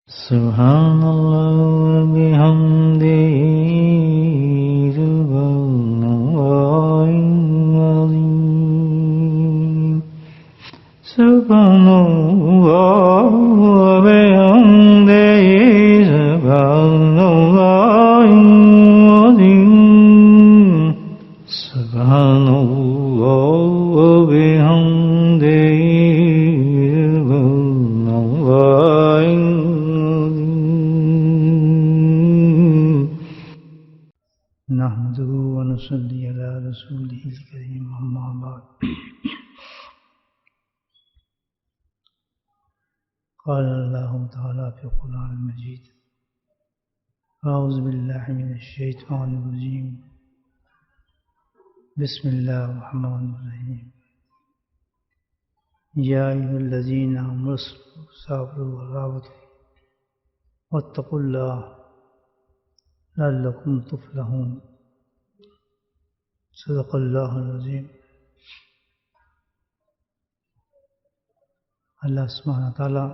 Subhanallah bihamdihi subhanallahil azim. Subhanallah bihamdihi subhanallahil azim. Subhanallah bihamdihi subhanallahil نحمده ونصلي على رسوله الكريم أما بعد قال الله تعالى في القرآن المجيد أعوذ بالله من الشيطان الرجيم بسم الله الرحمن الرحيم يا أيها الذين آمنوا اصبروا وصابروا ورابطوا واتقوا الله لعلكم تفلحون صدق اللہ العظیم. اللہ سبحانہ تعالیٰ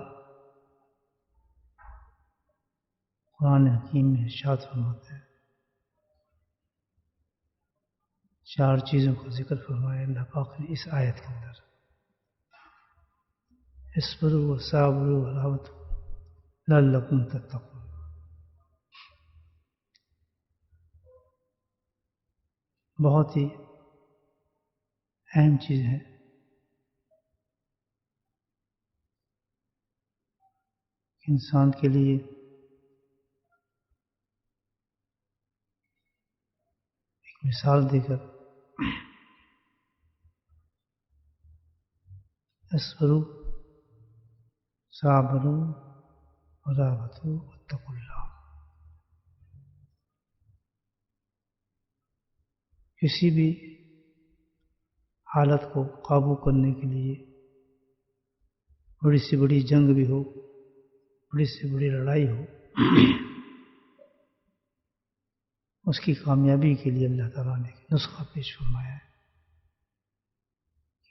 قرآن حکیم میں ارشاد فرماتے ہیں، چار چیزوں کا ذکر فرمایا اللہ پاک نے اس آیت کے اندر: اصبروا وصابروا ورابطوا لعلکم تتقون. بہت ہی اہم چیز ہے انسان کے لیے ایک مثال دے کر اصبروا صابروا ورابطوا واتقوا اللہ. کسی بھی حالت کو قابو کرنے کے لیے بڑی سے بڑی جنگ بھی ہو، بڑی سے بڑی لڑائی ہو، اس کی کامیابی کے لیے اللہ تعالیٰ نے نسخہ پیش فرمایا ہے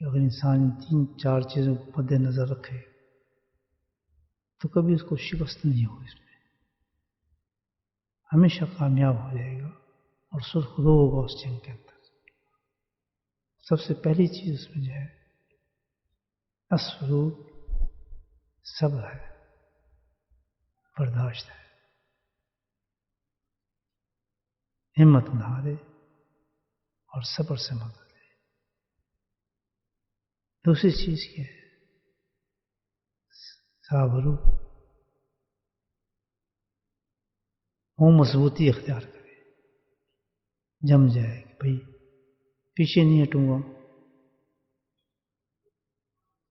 کہ اگر انسان ان تین چار چیزوں کو مد نظر رکھے تو کبھی اس کو شکست نہیں ہو، اس میں ہمیشہ کامیاب ہو جائے گا اور سرخ رو ہوگا اس جنگ کے اندر. سب سے پہلی چیز اس میں جو ہے اصبروا، صبر ہے، برداشت ہے، ہمت نہ ہارے اور صبر سے مدد لے. دوسری چیز کیا ہے؟ صابروا، وہ مضبوطی اختیار کرے، جم جائے کہ بھائی پیچھے نہیں ہٹوں گا.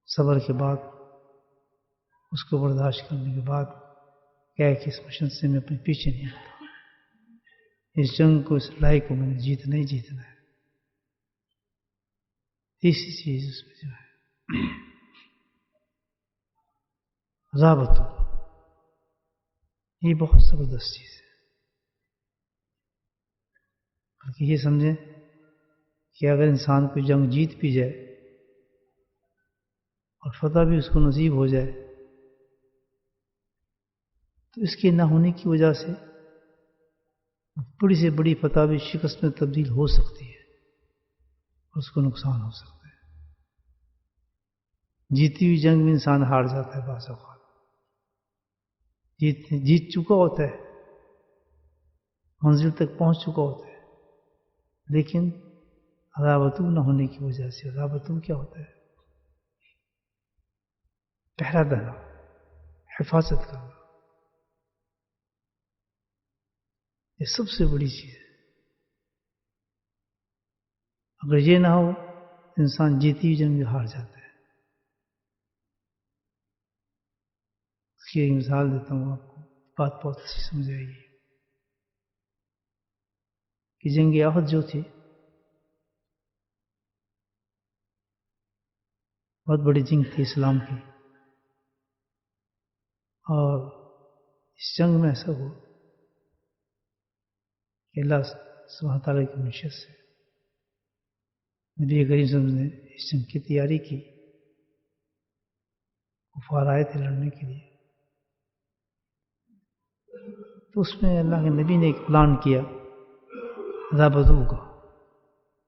صبر کے بعد، اس کو برداشت کرنے کے بعد کیا ہے کہ اس مشن سے میں اپنے پیچھے نہیں ہٹتا، اس جنگ کو، اس لڑائی کو میں نے جیتنا ہی جیتنا ہے. تیسری چیز اس میں جو ہے رابط، یہ بہت زبردست چیز ہے. بلکہ یہ سمجھیں کہ اگر انسان کو جنگ جیت بھی جائے اور فتح بھی اس کو نصیب ہو جائے تو اس کے نہ ہونے کی وجہ سے بڑی سے بڑی فتح بھی شکست میں تبدیل ہو سکتی ہے اور اس کو نقصان ہو سکتا ہے. جیتی ہوئی جنگ میں انسان ہار جاتا ہے، بعض اوقات جیت چکا ہوتا ہے، منزل تک پہنچ چکا ہوتا ہے، لیکن رابطوں نہ ہونے کی وجہ سے. رابطوں کیا ہوتا ہے؟ پہرا دینا، حفاظت کرنا. یہ سب سے بڑی چیز ہے. اگر یہ نہ ہو انسان جیتی ہوئی جنگ میں ہار جاتا ہے. اس کی ایک مثال دیتا ہوں آپ کو، بات بہت اچھی سمجھ آئے گی. کہ جنگ احد جو تھی بہت بڑی جنگ تھی اسلام کی، اور اس جنگ میں ایسا ہوا کہ اللہ سبحانہ تعالیٰ کی مشیت سے نبی کریم صلی اللہ علیہ وسلم نے اس جنگ کی تیاری کی. کفار آئے تھے لڑنے کے لیے، تو اس میں اللہ کے نبی نے ایک پلان کیا رابطوں کا.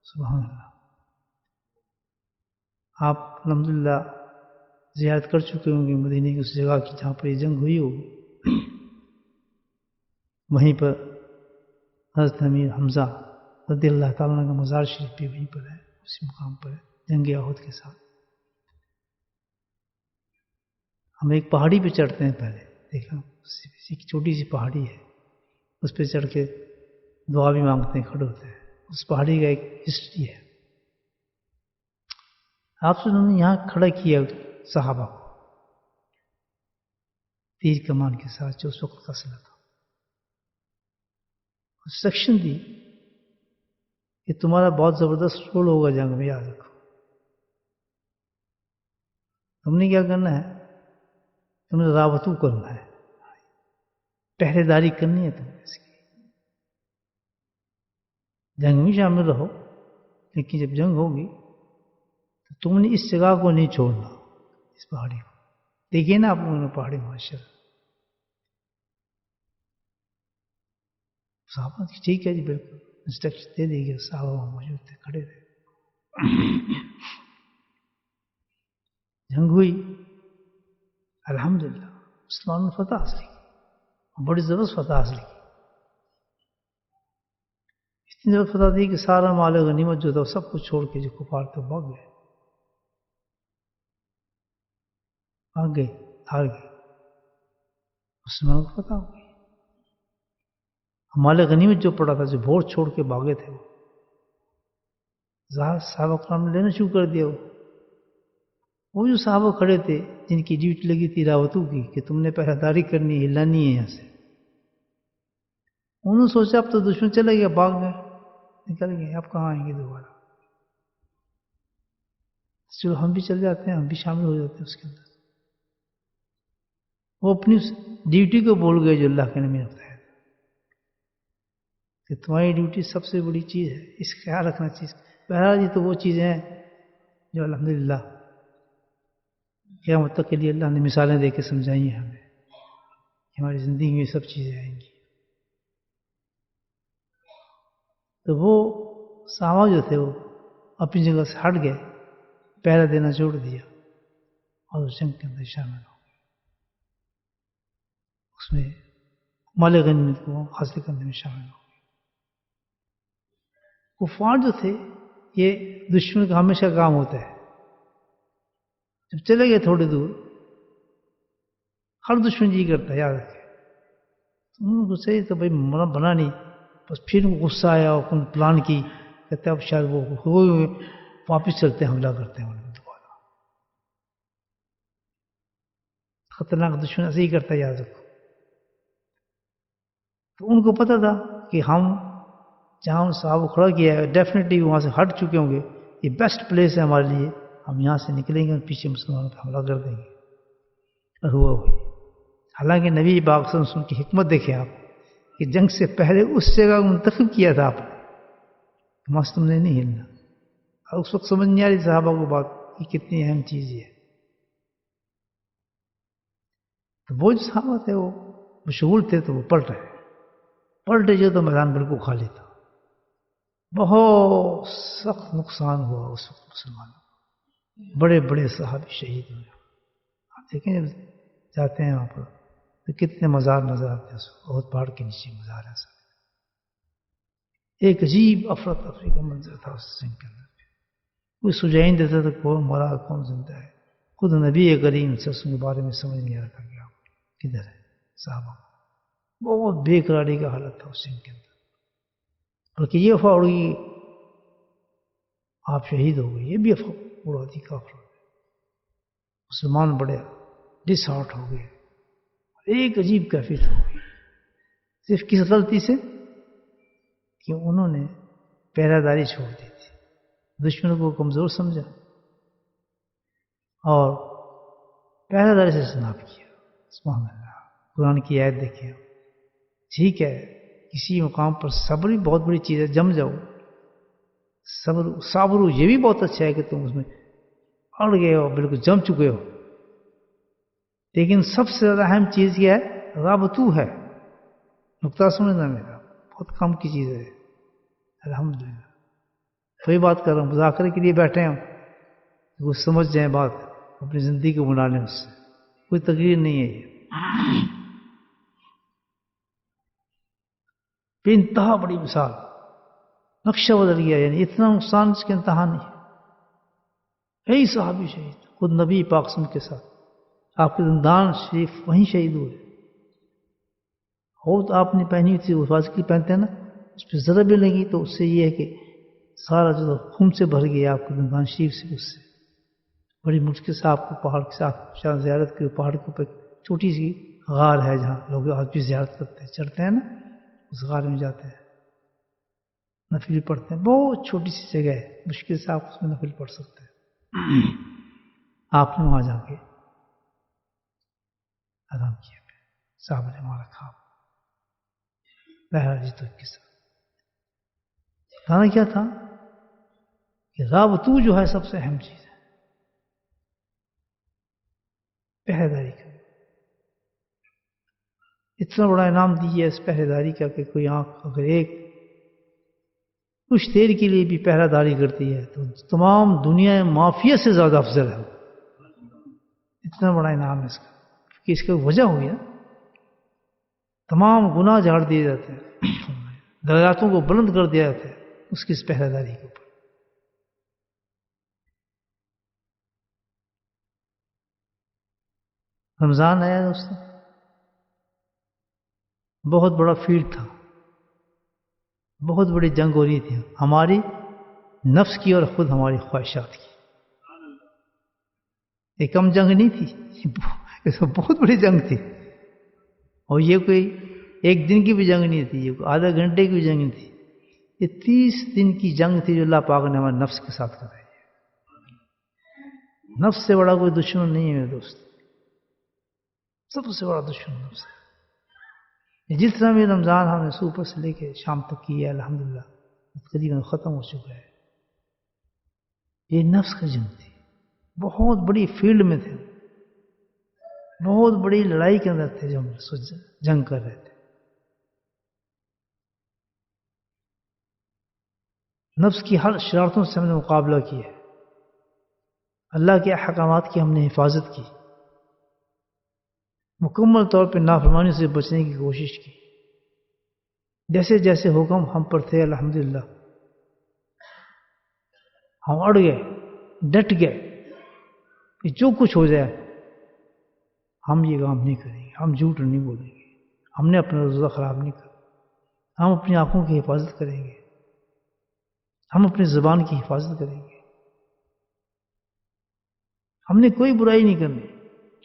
سبحان اللہ. آپ الحمدللہ زیارت کر چکے ہوں گے مدینے کی اس جگہ کی جہاں پر یہ جنگ ہوئی ہوگی. وہیں پر حضرت امیر حمزہ رضی اللہ تعالیٰ عنہ کا مزار شریف بھی وہیں پر ہے, اسی مقام پر ہے, جنگ احد کے ساتھ. ہم ایک پہاڑی پہ چڑھتے ہیں پہلے, دیکھا ایک چھوٹی سی پہاڑی ہے, اس پہ چڑھ کے دعا بھی مانگتے ہیں, کھڑے ہوتے ہیں. اس پہاڑی کا ایک ہسٹری ہے. آپ سے انہوں نے یہاں کھڑا کیا صحابہ کو تیر کمان کے ساتھ, جو اس وقت کا سلا تھا. انسٹرکشن دی کہ تمہارا بہت زبردست رول ہوگا جنگ میں, یاد رکھو. تم نے کیا کرنا ہے, تم نے راوتو کرنا ہے, پہرے داری کرنی ہے تم نے اس کی. جنگ میں شامل رہو, لیکن جب جنگ ہوگی تو تم نے اس جگہ کو نہیں چھوڑنا, اس پہاڑی کو. دیکھیے نا آپ لوگوں نے پہاڑی معاشرہ. صحابہ ٹھیک ہے جی, بالکل انسٹرکشن دے دی گیا. صحابہ موجود تھے, کھڑے رہے. جنگ ہوئی, الحمدللہ مسلمانوں نے فتح حاصل کی, بڑی زبردست فتح حاصل کی. اتنی زبردست فتح دی کہ سارا مال غنیمت جو تھا سب کچھ چھوڑ کے جو کفار تھے بھاگ گئے, ہار گئے. مسلمانوں کو فتح ہو گئی. مال غنیمت جو پڑا تھا, جو بھوڑ چھوڑ کے بھاگے تھے, وہ صحابہ کرام نے لینا شروع کر دیا. وہ جو صحابہ کھڑے تھے جن کی ڈیوٹی لگی تھی راوتوں کی کہ تم نے پہرہ داری کرنی ہے, ہلانی ہے یہاں سے, انہوں نے سوچا اب تو دشمن چلے گیا, بھاگ گئے, نکل گئے, اب کہاں آئیں گے دوبارہ. چلو ہم بھی چل جاتے ہیں, ہم بھی شامل ہو جاتے ہیں اس کے اندر. وہ اپنی ڈیوٹی کو بول گئے جو اللہ کے نبی نے بتایا کہ تمہاری ڈیوٹی سب سے بڑی چیز ہے, اس کا خیال رکھنا چیز. بہرحال یہ تو وہ چیزیں ہیں جو الحمدللہ قیامت تک کے لیے اللہ نے مثالیں دے کے سمجھائی ہیں ہمیں کہ ہماری زندگی میں یہ سب چیزیں آئیں گی. تو وہ صحابہ جو تھے وہ اپنی جگہ سے ہٹ گئے, پہرا دینا چھوڑ دیا اور اس جنگ کے اندر شامل ہو گئے. اس میں مال غنیمت کو حاصل کرنے میں شامل ہو گئے. کفار جو تھے یہ دشمن کا ہمیشہ کام ہوتا ہے, جب چلے گئے تھوڑی دور, ہر دشمن جی کرتا ہے, یاد رکھے. انہوں کو صحیح تو بھائی بنا نہیں, بس پھر غصہ آیا اور کن پلان کی, کہتے اب شاید وہ واپس چلتے ہیں, حملہ کرتے ہیں دوبارہ. خطرناک دشمن ایسے ہی کرتا ہے, یاد رکھو. تو ان کو پتہ تھا کہ ہم جہاں صاحب کو کھڑا کیا ہے ڈیفینیٹلی وہاں سے ہٹ چکے ہوں گے, یہ بیسٹ پلیس ہے ہمارے لیے, ہم یہاں سے نکلیں گے اور پیچھے مسلمانوں پہ حملہ کر دیں گے. اور ہوا ہوئی. حالانکہ نبی پاک صلی اللہ علیہ وسلم کی حکمت دیکھیں آپ کہ جنگ سے پہلے اس جگہ کو منتخب کیا تھا آپ نے, مست تم نے نہیں ہلنا. اور اس وقت سمجھ نہیں آ رہی صحابہ کو بات کہ کتنی اہم چیز یہ ہے. تو وہ جو صحابہ تھے وہ مشغول تھے, تو وہ پلٹے جو تو میدان بالکل خالی تھا. بہت سخت نقصان ہوا اس وقت مسلمانوں, بڑے بڑے صحابی شہید ہوئے. آپ دیکھیں جب جاتے ہیں وہاں پر تو کتنے مزار نظر آتے ہیں, بہت پہاڑ کے نیچے مزار ہے. ایک عجیب افراتفری کا منظر تھا اس جنگ کے اندر. کوئی سجائی نہیں دیتا تھا کون مرا کون زندہ ہے. خود نبی کریم سے اس کے بارے میں سمجھ نہیں آ رہا کہ کدھر ہے صحابہ. بہت بے قراری کا حالت تھا اس جنگ کے اندر. بلکہ یہ افواہ اڑی آپ شہید ہو گئے, یہ بھی افواہ اڑا دی کافروں نے. مسلمان بڑے ڈس ہارٹ ہو گئے, ایک عجیب کیفیت ہو گئی. صرف کس غلطی سے کہ انہوں نے پہرہ داری چھوڑ دی تھی, دشمنوں کو کمزور سمجھا اور پہرہ داری سے اجتناب کیا. سبحان اللہ. قرآن کی آیت دیکھیں. ٹھیک ہے کسی مقام پر صبر بھی بہت بڑی چیز ہے, جم جاؤ. صبر یہ بھی بہت اچھا ہے کہ تم اس میں اڑ گئے ہو, بالکل جم چکے ہو. لیکن سب سے زیادہ اہم چیز کیا ہے, رابطو ہے. نقطہ سمجھنا میرا بہت کم کی چیز ہے الحمدللہ. وہی بات کر رہا ہوں, مذاکرے کے لیے بیٹھے ہیں وہ سمجھ جائیں بات, اپنی زندگی کو بنا لیں اس سے, کوئی تقریر نہیں ہے یہ. بے انتہا بڑی مثال, نقشہ بدل گیا, یعنی اتنا نقصان اس کے انتہا نہیں. کئی صحابی شہید, خود نبی پاک صلی اللہ علیہ وسلم کے ساتھ آپ کے زندان شریف وہیں شہید ہوئے. ہوت آپ نے پہنی تھی, وہ حفاظت کی پہنتے ہیں نا, اس پہ ذرا بھی لگی تو اس سے یہ ہے کہ سارا جو خون سے بھر گیا آپ کے زندان شریف سے. اس سے بڑی مشکل سے آپ کو پہاڑ کے ساتھ شاہ زیارت کے پہاڑ کے اوپر چھوٹی سی غار ہے جہاں لوگ آج بھی زیارت کرتے ہیں, چڑھتے ہیں نا, اس غار میں جاتے ہیں, نفل پڑھتے ہیں. بہت چھوٹی سی جگہ ہے, مشکل سے آپ اس میں نفل پڑھ سکتے ہیں. آپ نے وہاں جا کے آرام کیا, صاحب نے ہمارا خواب بہرحال جی تو کے ساتھ کہنا کیا تھا کہ رابطو جو ہے سب سے اہم چیز ہے, پہرے داری کا. اتنا بڑا انعام دیجیے اس پہرے داری کا کہ کوئی آنکھ اگر ایک کچھ دیر کے لیے بھی پہرہ داری کرتی ہے تو تمام دنیا مافیا سے زیادہ افضل ہے. اتنا بڑا انعام ہے اس کا, کیونکہ اس کی وجہ ہوئی نا, تمام گناہ جھاڑ دیے جاتے ہیں, درجاتوں کو بلند کر دیا جاتا ہے اس کی اس پہرہ داری کے اوپر. رمضان آیا دوستوں, بہت بڑا فیلڈ تھا, بہت بڑی جنگ ہو رہی تھی ہماری نفس کی اور خود ہماری خواہشات کی. یہ کم جنگ نہیں تھی, یہ بہت بڑی جنگ تھی. اور یہ کوئی ایک دن کی بھی جنگ نہیں تھی, یہ کوئی آدھا گھنٹے کی بھی جنگ نہیں تھی, یہ 30 دن کی جنگ تھی جو اللہ پاک نے ہمارے نفس کے ساتھ کرائی. نفس سے بڑا کوئی دشمن نہیں ہے میرے دوست, سب سے بڑا دشمن نفس ہے. جتنا بھی رمضان ہم نے صبح سے لے کے شام تک کیا ہے الحمدللہ تقریباً ختم ہو چکا ہے. یہ نفس کا جنگ تھی, بہت بڑی فیلڈ میں تھے, بہت بڑی لڑائی کے اندر تھے جو ہم جنگ کر رہے تھے. نفس کی ہر شرارتوں سے ہم نے مقابلہ کیا ہے, اللہ کے احکامات کی ہم نے حفاظت کی, مکمل طور پہ نافرمانی سے بچنے کی کوشش کی. جیسے جیسے حکم ہم پر تھے الحمدللہ ہم اڑ گئے, ڈٹ گئے کہ جو کچھ ہو جائے ہم یہ کام نہیں کریں گے, ہم جھوٹ نہیں بولیں گے, ہم نے اپنا روزہ خراب نہیں کرنا, ہم اپنی آنکھوں کی حفاظت کریں گے, ہم اپنی زبان کی حفاظت کریں گے, ہم نے کوئی برائی نہیں کرنی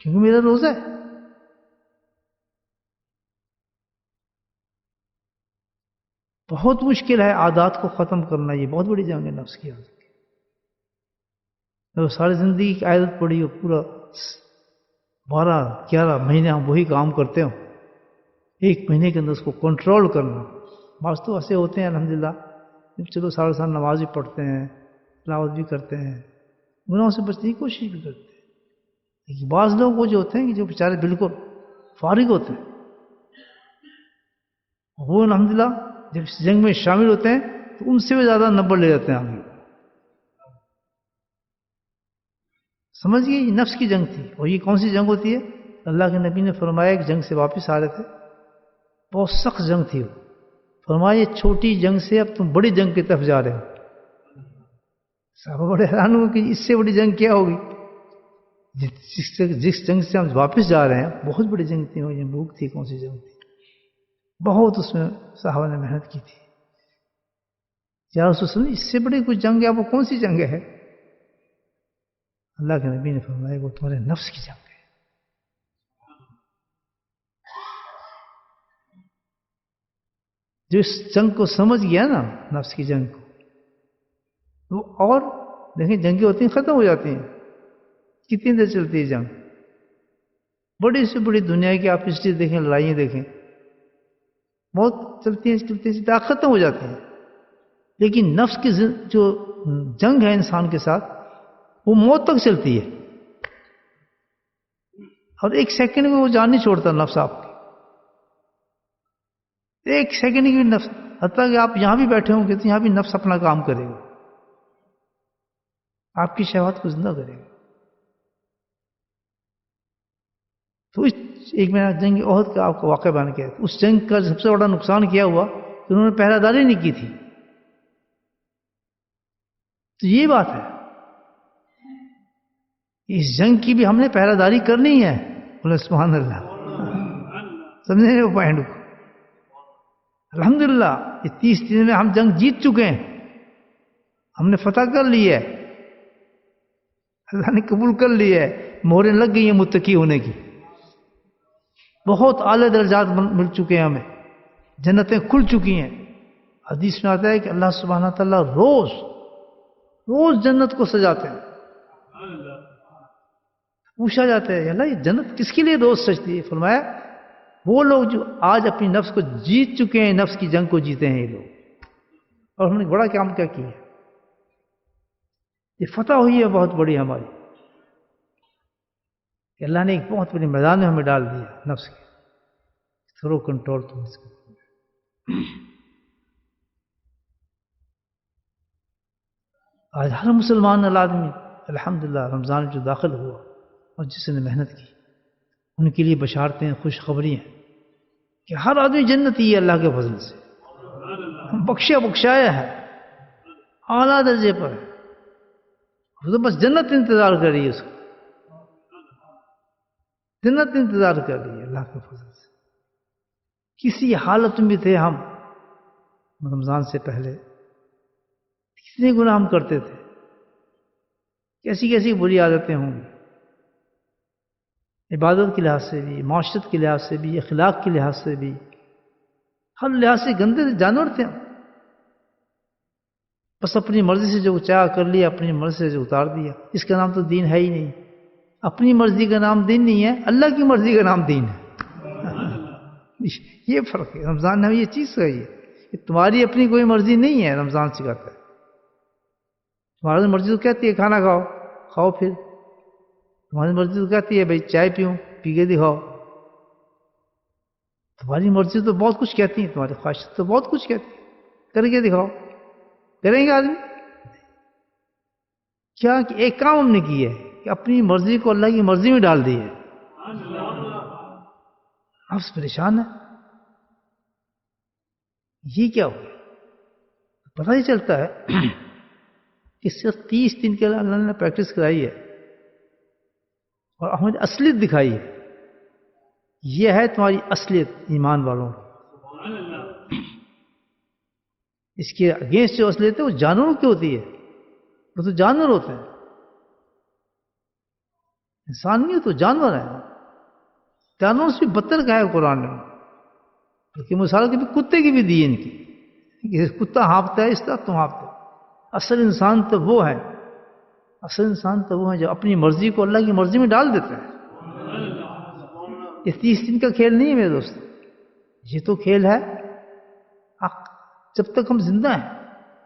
کیونکہ میرا روزہ ہے. بہت مشکل ہے عادات کو ختم کرنا, یہ بہت بڑی جنگ ہے نفس کی عادت کی. ساری زندگی کی عادت پڑی ہو, پورا 12-11 مہینے ہم وہی کام کرتے ہوں, ایک مہینے کے اندر اس کو کنٹرول کرنا. بعض تو ایسے ہوتے ہیں الحمدللہ چلو سارے سال نماز بھی پڑھتے ہیں, تلاوت بھی کرتے ہیں, گناہوں سے بچنے کی کوشش بھی کرتے ہیں. لیکن بعض لوگ وہ جو ہوتے ہیں کہ جو بیچارے بالکل فارغ ہوتے ہیں, وہ الحمدللہ جب اس جنگ میں شامل ہوتے ہیں تو ان سے بھی زیادہ نمبر لے جاتے ہیں آگے. سمجھئے یہ نفس کی جنگ تھی. اور یہ کون سی جنگ ہوتی ہے؟ اللہ کے نبی نے فرمایا ایک جنگ سے واپس آ رہے تھے, بہت سخت جنگ تھی وہ. فرمایا چھوٹی جنگ سے اب تم بڑی جنگ کی طرف جا رہے ہو. صحابہ بڑے حیران ہو کہ اس سے بڑی جنگ کیا ہوگی. جس جنگ سے ہم واپس جا رہے ہیں بہت بڑی جنگ تھی, وہ یرموک تھی, کون سی جنگ تھی, بہت اس میں صحابہ نے محنت کی تھی. یا رسول اللہ اس سے بڑی کوئی جنگ ہے, وہ کون سی جنگ ہے؟ اللہ کے نبی نے فرمایا وہ تمہارے نفس کی جنگ ہے. جو اس جنگ کو سمجھ گیا نا, نفس کی جنگ کو, وہ اور دیکھیں جنگیں ہوتی ہیں ختم ہو جاتی ہیں. کتنی دیر چلتی ہے جنگ؟ بڑی سے بڑی دنیا کی آپ ہسٹری دیکھیں, لڑائیاں دیکھیں, بہت چلتی ہیں ختم ہو جاتی ہیں. لیکن نفس کی جو جنگ ہے انسان کے ساتھ وہ موت تک چلتی ہے, اور ایک سیکنڈ میں وہ جان نہیں چھوڑتا نفس آپ کی. ایک سیکنڈ کی بھی نفس، حتیٰ کہ آپ یہاں بھی بیٹھے ہوں گے تو یہاں بھی نفس اپنا کام کرے گا، آپ کی شہوات کو زندہ کرے گا. تو ایک میں نے جنگ احد کا آپ کو واقعہ بیان کیا، اس جنگ کا سب سے بڑا نقصان کیا ہوا کہ انہوں نے پہرہ داری نہیں کی تھی. تو یہ بات ہے، اس جنگ کی بھی ہم نے پہرہ داری کرنی ہے. بولے سبحان اللہ، سمجھے وہ پوائنٹ کو. الحمدللہ یہ 30 دن میں ہم جنگ جیت چکے ہیں، ہم نے فتح کر لی ہے، اللہ نے قبول کر لی ہے، مہریں لگ گئی ہیں متقی ہونے کی، بہت اعلیٰ درجات مل چکے ہیں، ہمیں جنتیں کھل چکی ہیں. حدیث میں آتا ہے کہ اللہ سبحانہ تعالیٰ روز جنت کو سجاتے ہیں. پوچھا جاتا ہے اللہ یہ جنت کس کے لیے روز سجتی ہے؟ فرمایا وہ لوگ جو آج اپنی نفس کو جیت چکے ہیں، نفس کی جنگ کو جیتے ہیں یہ لوگ. اور ہم نے بڑا کام کیا کیا، یہ فتح ہوئی ہے بہت بڑی ہماری، کہ اللہ نے ایک بہت بڑی میدان میں ہمیں ڈال دیا نفس کے تھرو کنٹرول. تم اس کو آج ہر مسلمان آدمی الحمدللہ رمضان جو داخل ہوا اور جس نے محنت کی، ان کے لیے بشارتیں، خوشخبری ہیں کہ ہر آدمی جنتی ہے اللہ کے فضل سے، بخشایا ہے، اعلیٰ درجے پر ہے. وہ تو بس جنت انتظار کر رہی ہے، اس کو جنت انتظار کر رہی ہے اللہ کے فضل سے. کسی حالت میں تھے ہم رمضان سے پہلے، کتنے گناہ ہم کرتے تھے، کیسی بری عادتیں ہوں گی، عبادت کے لحاظ سے بھی، معاشرت کے لحاظ سے بھی، اخلاق کے لحاظ سے بھی، ہر لحاظ سے گندے جانور تھے ہم. بس اپنی مرضی سے جو چاہ کر لیا، اپنی مرضی سے جو اتار دیا. اس کا نام تو دین ہے ہی نہیں. اپنی مرضی کا نام دین نہیں ہے، اللہ کی مرضی کا نام دین ہے. یہ فرق ہے. رمضان نے ہمیں یہ چیز کہی ہے کہ تمہاری اپنی کوئی مرضی نہیں ہے. رمضان سکھاتا ہے تمہاری مرضی تو کہتی ہے کھانا کھاؤ، پھر تمہاری مرضی تو کہتی ہے بھائی چائے پیوں، پی کے دکھاؤ. تمہاری مرضی تو بہت کچھ کہتی ہے، تمہاری خواہش تو بہت کچھ کہتی ہے، کر کے دکھاؤ. کریں گے آدمی کیا؟ کہ ایک کام ہم نے کیا ہے کہ اپنی مرضی کو اللہ کی مرضی میں ڈال دی ہے. آپ سے پریشان ہے، یہ کیا ہو گیا؟ پتہ ہی چلتا ہے کہ صرف 30 دن کے لیے اللہ نے پریکٹس کرائی ہے اور ہمیں اصلیت دکھائی ہے. یہ ہے تمہاری اصلیت ایمان والوں. اس کے اگینسٹ جو اصلیت ہے وہ جانوروں کی ہوتی ہے. وہ تو جانور ہوتے ہیں، انسان نہیں ہو تو جانور ہے. جانوروں سے بھی بدتر کہا ہے قرآن نے، بلکہ مثال کے بھی کتے کی بھی دی ان کی، کہ کتا ہانپتا ہے اس طرح تم ہانپتے. اصل انسان تو وہ ہے، جو اپنی مرضی کو اللہ کی مرضی میں ڈال دیتا ہے. یہ 30 دن کا کھیل نہیں ہے میرے دوست، یہ تو کھیل ہے جب تک ہم زندہ ہیں.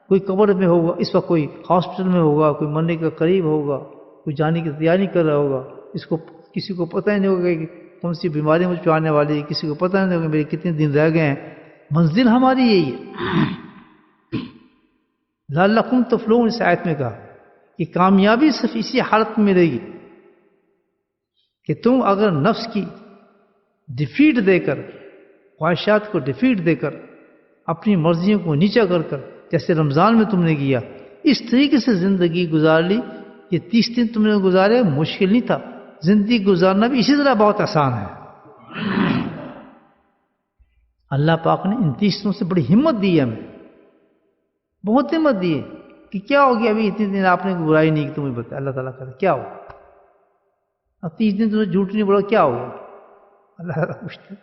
کوئی قبر میں ہوگا اس وقت، کوئی ہاسپٹل میں ہوگا، کوئی مرنے کا قریب ہوگا، کوئی جانے کی تیاری کر رہا ہوگا. اس کو کسی کو پتہ ہی نہیں ہوگا کہ کون سی بیماری مجھ پہ آنے والی ہے، کسی کو پتہ نہیں ہوگا میرے کتنے دن رہ گئے ہیں. منزل ہماری یہی ہے. لعلکم تفلحون اس آیت میں کہا کہ کامیابی صرف اسی حالت میں ملے گی کہ تم اگر نفس کی ڈیفیٹ دے کر، خواہشات کو ڈیفیٹ دے کر، اپنی مرضیوں کو نیچا کر جیسے رمضان میں تم نے کیا، اس طریقے سے زندگی گزار لی. یہ 30 دن تم نے گزارے مشکل نہیں تھا، زندگی گزارنا بھی اسی طرح بہت آسان ہے. اللہ پاک نے ان 30 دنوں سے بڑی ہمت دی ہے ہمیں، بہت ہمت دی ہے کہ کیا ہو گیا ابھی اتنے دن آپ نے برائی نہیں کی، تمہیں بتا اللہ تعالیٰ کرے کیا ہو. اب 30 دن تمہیں جھوٹ نہیں بولا کیا ہو گیا؟ اللہ تعالیٰ پوچھتے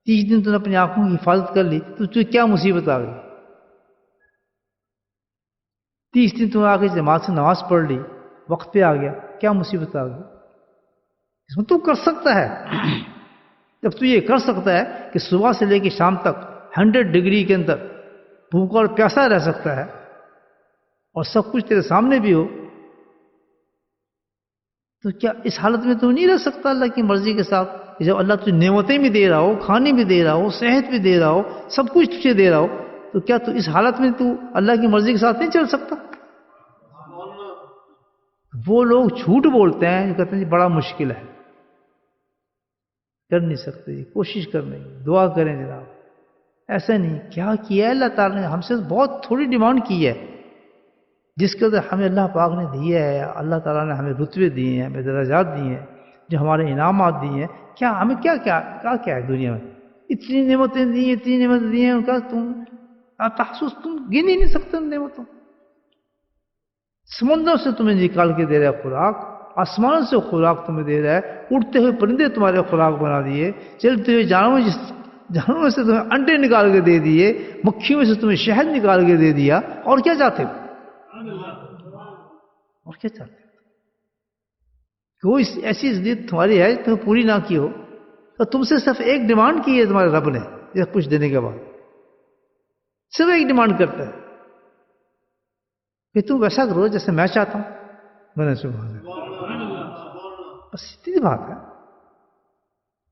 30 دن تم نے اپنی آنکھوں کی حفاظت کر لی تو تجھے کیا مصیبت آ گئی؟ 30 دن تم آ کے جماعت سے نماز پڑھ لی، وقت پہ آ گیا، کیا مصیبت آ گئی؟ اس میں تو کر سکتا ہے. جب تو یہ کر سکتا ہے کہ صبح سے لے کے شام تک 100 ڈگری کے اندر بھوکا اور پیاسا رہ سکتا ہے اور سب کچھ تیرے سامنے بھی ہو، تو کیا اس حالت میں تو نہیں رہ سکتا اللہ کی مرضی کے ساتھ کہ جب اللہ تجھے نعمتیں بھی دے رہا ہو، کھانے بھی دے رہا ہو، صحت بھی دے رہا ہو، سب کچھ تجھے دے رہا ہو، تو کیا تو اس حالت میں تو اللہ کی مرضی کے ساتھ نہیں چل سکتا؟ وہ لوگ جھوٹ بولتے ہیں جو کہتے ہیں جی بڑا مشکل ہے، کر نہیں سکتے جی، کوشش کرنے کی، دعا کریں جناب. ایسا نہیں. کیا کیا ہے اللہ تعالیٰ نے؟ ہم سے بہت تھوڑی ڈیمانڈ کی ہے. جس کے اندر ہمیں اللہ پاک نے دیا ہے، اللہ تعالیٰ نے ہمیں رتبے دیے ہیں، ہمیں درجات دیے ہیں، جو ہمارے انعامات دیے ہیں. کیا ہمیں کیا کیا کیا ہے دنیا میں؟ اتنی نعمتیں دی ہیں، اتنی نعمتیں دی ہیں، ان کا تم تحسس تم گن ہی نہیں سکتے ان نعمتوں. سمندر سے تمہیں نکال کے دے رہا ہے خوراک، آسمان سے خوراک تمہیں دے رہا ہے، اڑتے ہوئے پرندے تمہارے خوراک بنا دیے، چلتے ہوئے جانوروں سے تمہیں انڈے نکال کے دے دیے، مکھیوں سے تمہیں شہد نکال کے دے دیا. اور کیا چاہتے ہو؟ اور کیا چاہتے ہو؟ کوئی ایسی عزت تمہاری ہے تمہیں پوری نہ کی ہو، تو تم سے صرف ایک ڈیمانڈ کی ہے تمہارے رب نے. یہ کچھ دینے کے بعد صرف ایک ڈیمانڈ کرتا ہے کہ تم ویسا کرو جیسے میں چاہتا ہوں. میں نے سبحان اللہ، بس اتنی بات ہے.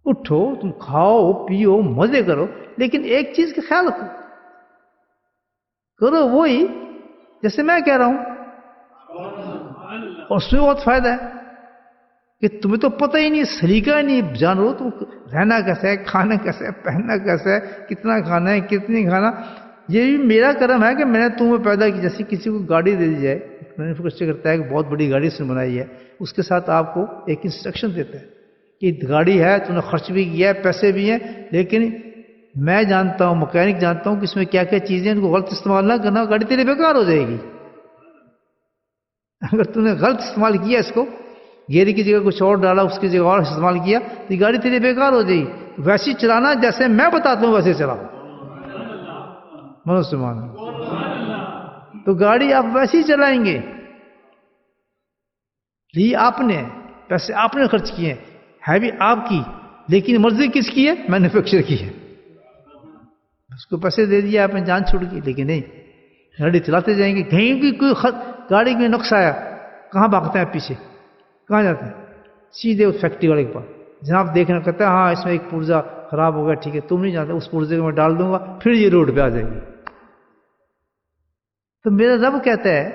اٹھو، تم کھاؤ پیو مزے کرو، لیکن ایک چیز کا خیال رکھو، کرو وہی جیسے میں کہہ رہا ہوں. اور اس میں بہت فائدہ ہے کہ تمہیں تو پتہ ہی نہیں، سلیقہ ہی نہیں جانو تو رہنا کیسا ہے، کھانا کیسا ہے، پہننا کیسا ہے، کتنا کھانا ہے، کتنی کھانا. یہ بھی میرا کرم ہے کہ میں نے تمہیں پیدا کی. جیسے کسی کو گاڑی دے دی جائے، مینوفیکچر کرتا ہے کہ بہت بڑی گاڑی اس نے بنائی ہے، اس کے ساتھ آپ کو ایک انسٹرکشن دیتا ہے کہ گاڑی ہے، تم نے خرچ بھی کیا ہے، پیسے بھی ہیں، لیکن میں جانتا ہوں، مکینک جانتا ہوں کہ اس میں کیا کیا چیزیں، ان کو غلط استعمال نہ کرنا، گاڑی تیرے بیکار ہو جائے گی. اگر تم نے غلط استعمال کیا اس کو، گیئر کی جگہ کچھ اور ڈالا، اس کی جگہ اور استعمال کیا، تو یہ گاڑی تیرے بیکار ہو جائے گی. ویسے چلانا جیسے میں بتاتا ہوں ویسے چلاؤ. سبحان اللہ. تو گاڑی آپ ویسے ہی چلائیں گے. لی آپ نے، پیسے آپ نے خرچ کیے ہے بھی آپ کی، لیکن مرضی کس کی ہے؟ مینوفیکچر کی ہے. اس کو پیسے دے دیا آپ نے، جان چھوڑ کی، لیکن نہیں، گاڑی چلاتے جائیں گے. کہیں بھی کوئی گاڑی میں نقص آیا، کہاں بھاگتے ہیں پیچھے؟ کہاں جاتے ہیں؟ سیدھے اس فیکٹری والے کے پاس. جناب دیکھنا کہتا ہے ہاں اس میں ایک پرزا خراب ہو گیا، ٹھیک ہے، تم نہیں جانتے، اس پرزے کو میں ڈال دوں گا، پھر یہ روڈ پہ آ جائے گی. تو میرا رب کہتا ہے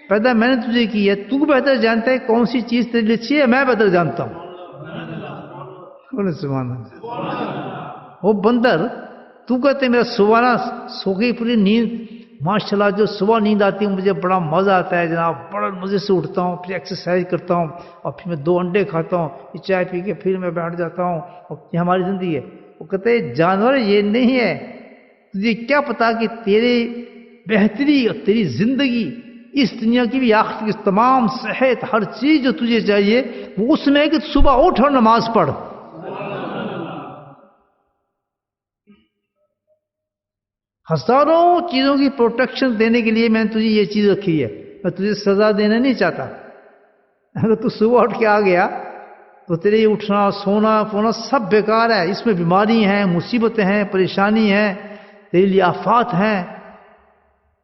پیدا میں نے تجھے کی ہے، تو بہتر جانتا ہے کون سی چیز تیرے لیے اچھی ہے، میں بہتر جانتا ہوں. سبحان اللہ. وہ بندر تو کہتے میرا صبح سو گئی پوری نیند، ماشاء اللہ جو صبح نیند آتی ہے مجھے بڑا مزہ آتا ہے جناب، بڑا مزے سے اٹھتا ہوں، پھر ایکسرسائز کرتا ہوں، اور پھر میں 2 انڈے کھاتا ہوں، پھر چائے پی کے پھر میں بیٹھ جاتا ہوں، اور یہ ہماری زندگی ہے. وہ کہتے ہیں جانور یہ نہیں ہے، تجھے کیا پتا کہ تیرے بہتری اور تیری زندگی اس دنیا کی بھی آخرت کی تمام صحت ہر چیز جو تجھے چاہیے وہ اس میں ہے کہ صبح اٹھ اور نماز پڑھ. ہزاروں چیزوں کی پروٹیکشن دینے کے لیے میں نے تجھے یہ چیز رکھی ہے. میں تجھے سزا دینا نہیں چاہتا. اگر تو صبح اٹھ کے آ گیا تو تیرے یہ اٹھنا سونا پونا سب بیکار ہے. اس میں بیماری ہیں، مصیبتیں ہیں، پریشانی ہیں، تیرے لیے آفات ہیں.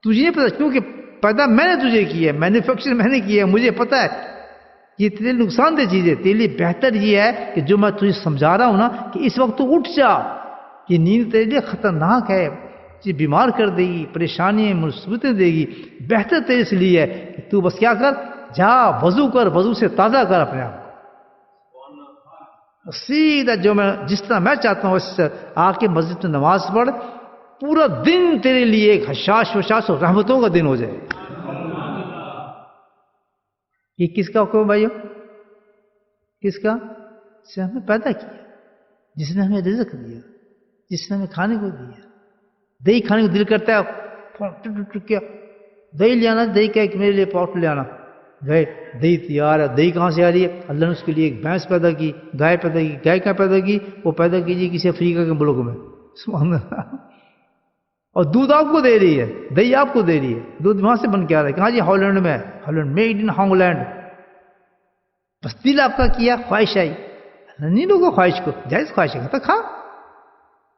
تجھے نہیں پتا کیونکہ پیدا میں نے تجھے کی ہے، مینوفیکچر میں نے کی ہے. مجھے پتا ہے یہ تیرے نقصان دہ چیز ہے. تیرے لیے بہتر یہ ہے کہ جو میں تجھے سمجھا رہا ہوں نا کہ اس وقت تو اٹھ جا. یہ نیند تیرے لیے خطرناک ہے، یہ بیمار کر دے گی، پریشانی مصیبتیں دے گی. بہتر تیرے اس لیے ہے کہ تو بس کیا کر، جا وضو کر، وضو سے تازہ کر اپنے آپ کو، سیدھا جو میں جس طرح میں چاہتا ہوں اس سے آ کے مسجد میں نماز پڑھ. پورا دن تیرے لیے ایک حشاش وشاش اور رحمتوں کا دن ہو جائے. یہ کس کا حکم بھائیو؟ کس کا؟ جس نے ہمیں پیدا کیا، جس نے ہمیں رزق دیا، جس نے ہمیں کھانے کو دیا. دہی کھانے کو دل کرتا ہے، کیا دہی لے آنا، دہی کیا کہ میرے لیے پاؤٹ لے آنا. گئے دہی تیار ہے. دہی کہاں سے آ رہی ہے؟ اللہ نے اس کے لیے ایک بھینس پیدا کی، گائے پیدا کی. گائے کہاں پیدا کی؟ وہ پیدا کیجیے کسی افریقہ کے ملک میں. سبحان اللہ. اور دودھ آپ کو دے رہی ہے، دہی آپ کو دے رہی ہے. دودھ وہاں سے بن کے آ رہا ہے. کہاں جی؟ ہالینڈ میں. Holland, made in Holland. بس دل آپ کا کیا، خواہش آئی. نہیں لوگوں خواہش کو، جائز خواہش ہے تو کھا.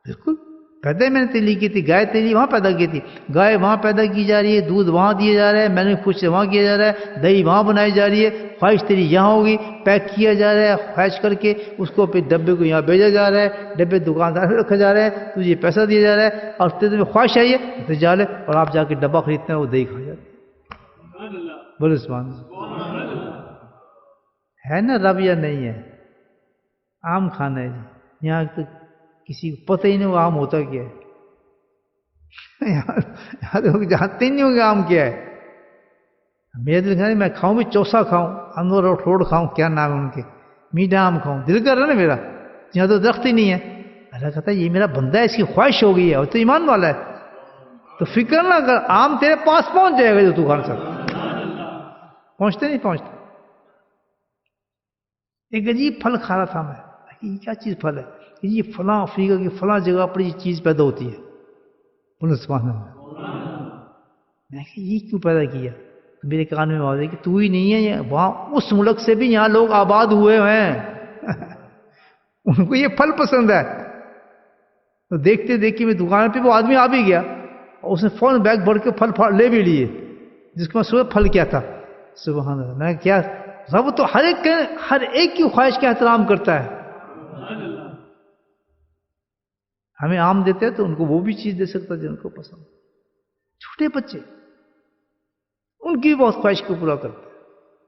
بالکل پیدا میں نے تیلی کی تھی. گائے تیلی وہاں پیدا کی تھی. گائے وہاں پیدا کی جا رہی ہے، دودھ وہاں دیا جا رہا ہے، میں نے کچھ وہاں کیا جا رہا ہے، دہی وہاں بنائی جا رہی ہے. خواہش تیری یہاں ہوگی، پیک کیا جا رہا ہے خواہش کر کے، اس کو پھر ڈبے کو یہاں بھیجا جا رہا ہے، ڈبے دکاندار میں رکھا جا رہا ہے، تجھے پیسہ دیا جا رہا ہے، اور تمہیں خواہش آئی ہے تو جا لے، اور آپ جا کے ڈبہ خریدتے ہیں وہ دہی کھا جاتے ہیں۔ بولے سبحان اللہ۔ ہے نا رب یا نہیں ہے؟ آم کھانا ہے جی، یہاں تو کسی کو پتہ ہی نہیں وہ آم ہوتا کیا ہے، یہاں لوگ جانتے ہی نہیں ہوں گے آم کیا ہے۔ میرا دل کہا میں کھاؤں بھی چوسا کھاؤں، اندور اور ٹھوڑ کھاؤں، کیا نام ہے ان کے، میٹھا آم کھاؤں، دل کر رہا ہے نا میرا، یہاں تو درخت ہی نہیں ہے۔ اللہ کہتا ہے یہ میرا بندہ ہے، اس کی خواہش ہو گئی ہے، اور تو ایمان والا ہے، تو فکر نہ کر، آم تیرے پاس پہنچ جائے گا جو تو کھانا چاہتا۔ پہنچتے نہیں پہنچتے۔ ایک عجیب پھل کھا رہا تھا میں، یہ کیا چیز پھل ہے؟ یہ فلاں افریقہ کی فلاں جگہ پر یہ چیز پیدا ہوتی ہے۔ بولے سبحان اللہ۔ میں کہ یہ کیوں پیدا کیا؟ میرے کان میں آواز ہے کہ تو ہی نہیں ہے، وہاں اس ملک سے بھی یہاں لوگ آباد ہوئے ہیں ان کو یہ پھل پسند ہے۔ تو دیکھتے دیکھتے میں دکان پہ وہ آدمی آ بھی گیا، اور اس نے فوراً بیگ بھر کے پھل لے بھی لیے، جس کو میں سوچا پھل کیا تھا۔ سبحان اللہ۔ میں کیا رب تو ہر ایک کی خواہش کا احترام کرتا ہے۔ ہمیں آم دیتے ہیں تو ان کو وہ بھی چیز دے سکتا ہے جن کو پسند۔ چھوٹے بچے ان کی بہت خواہش کو پورا کرتے ہیں۔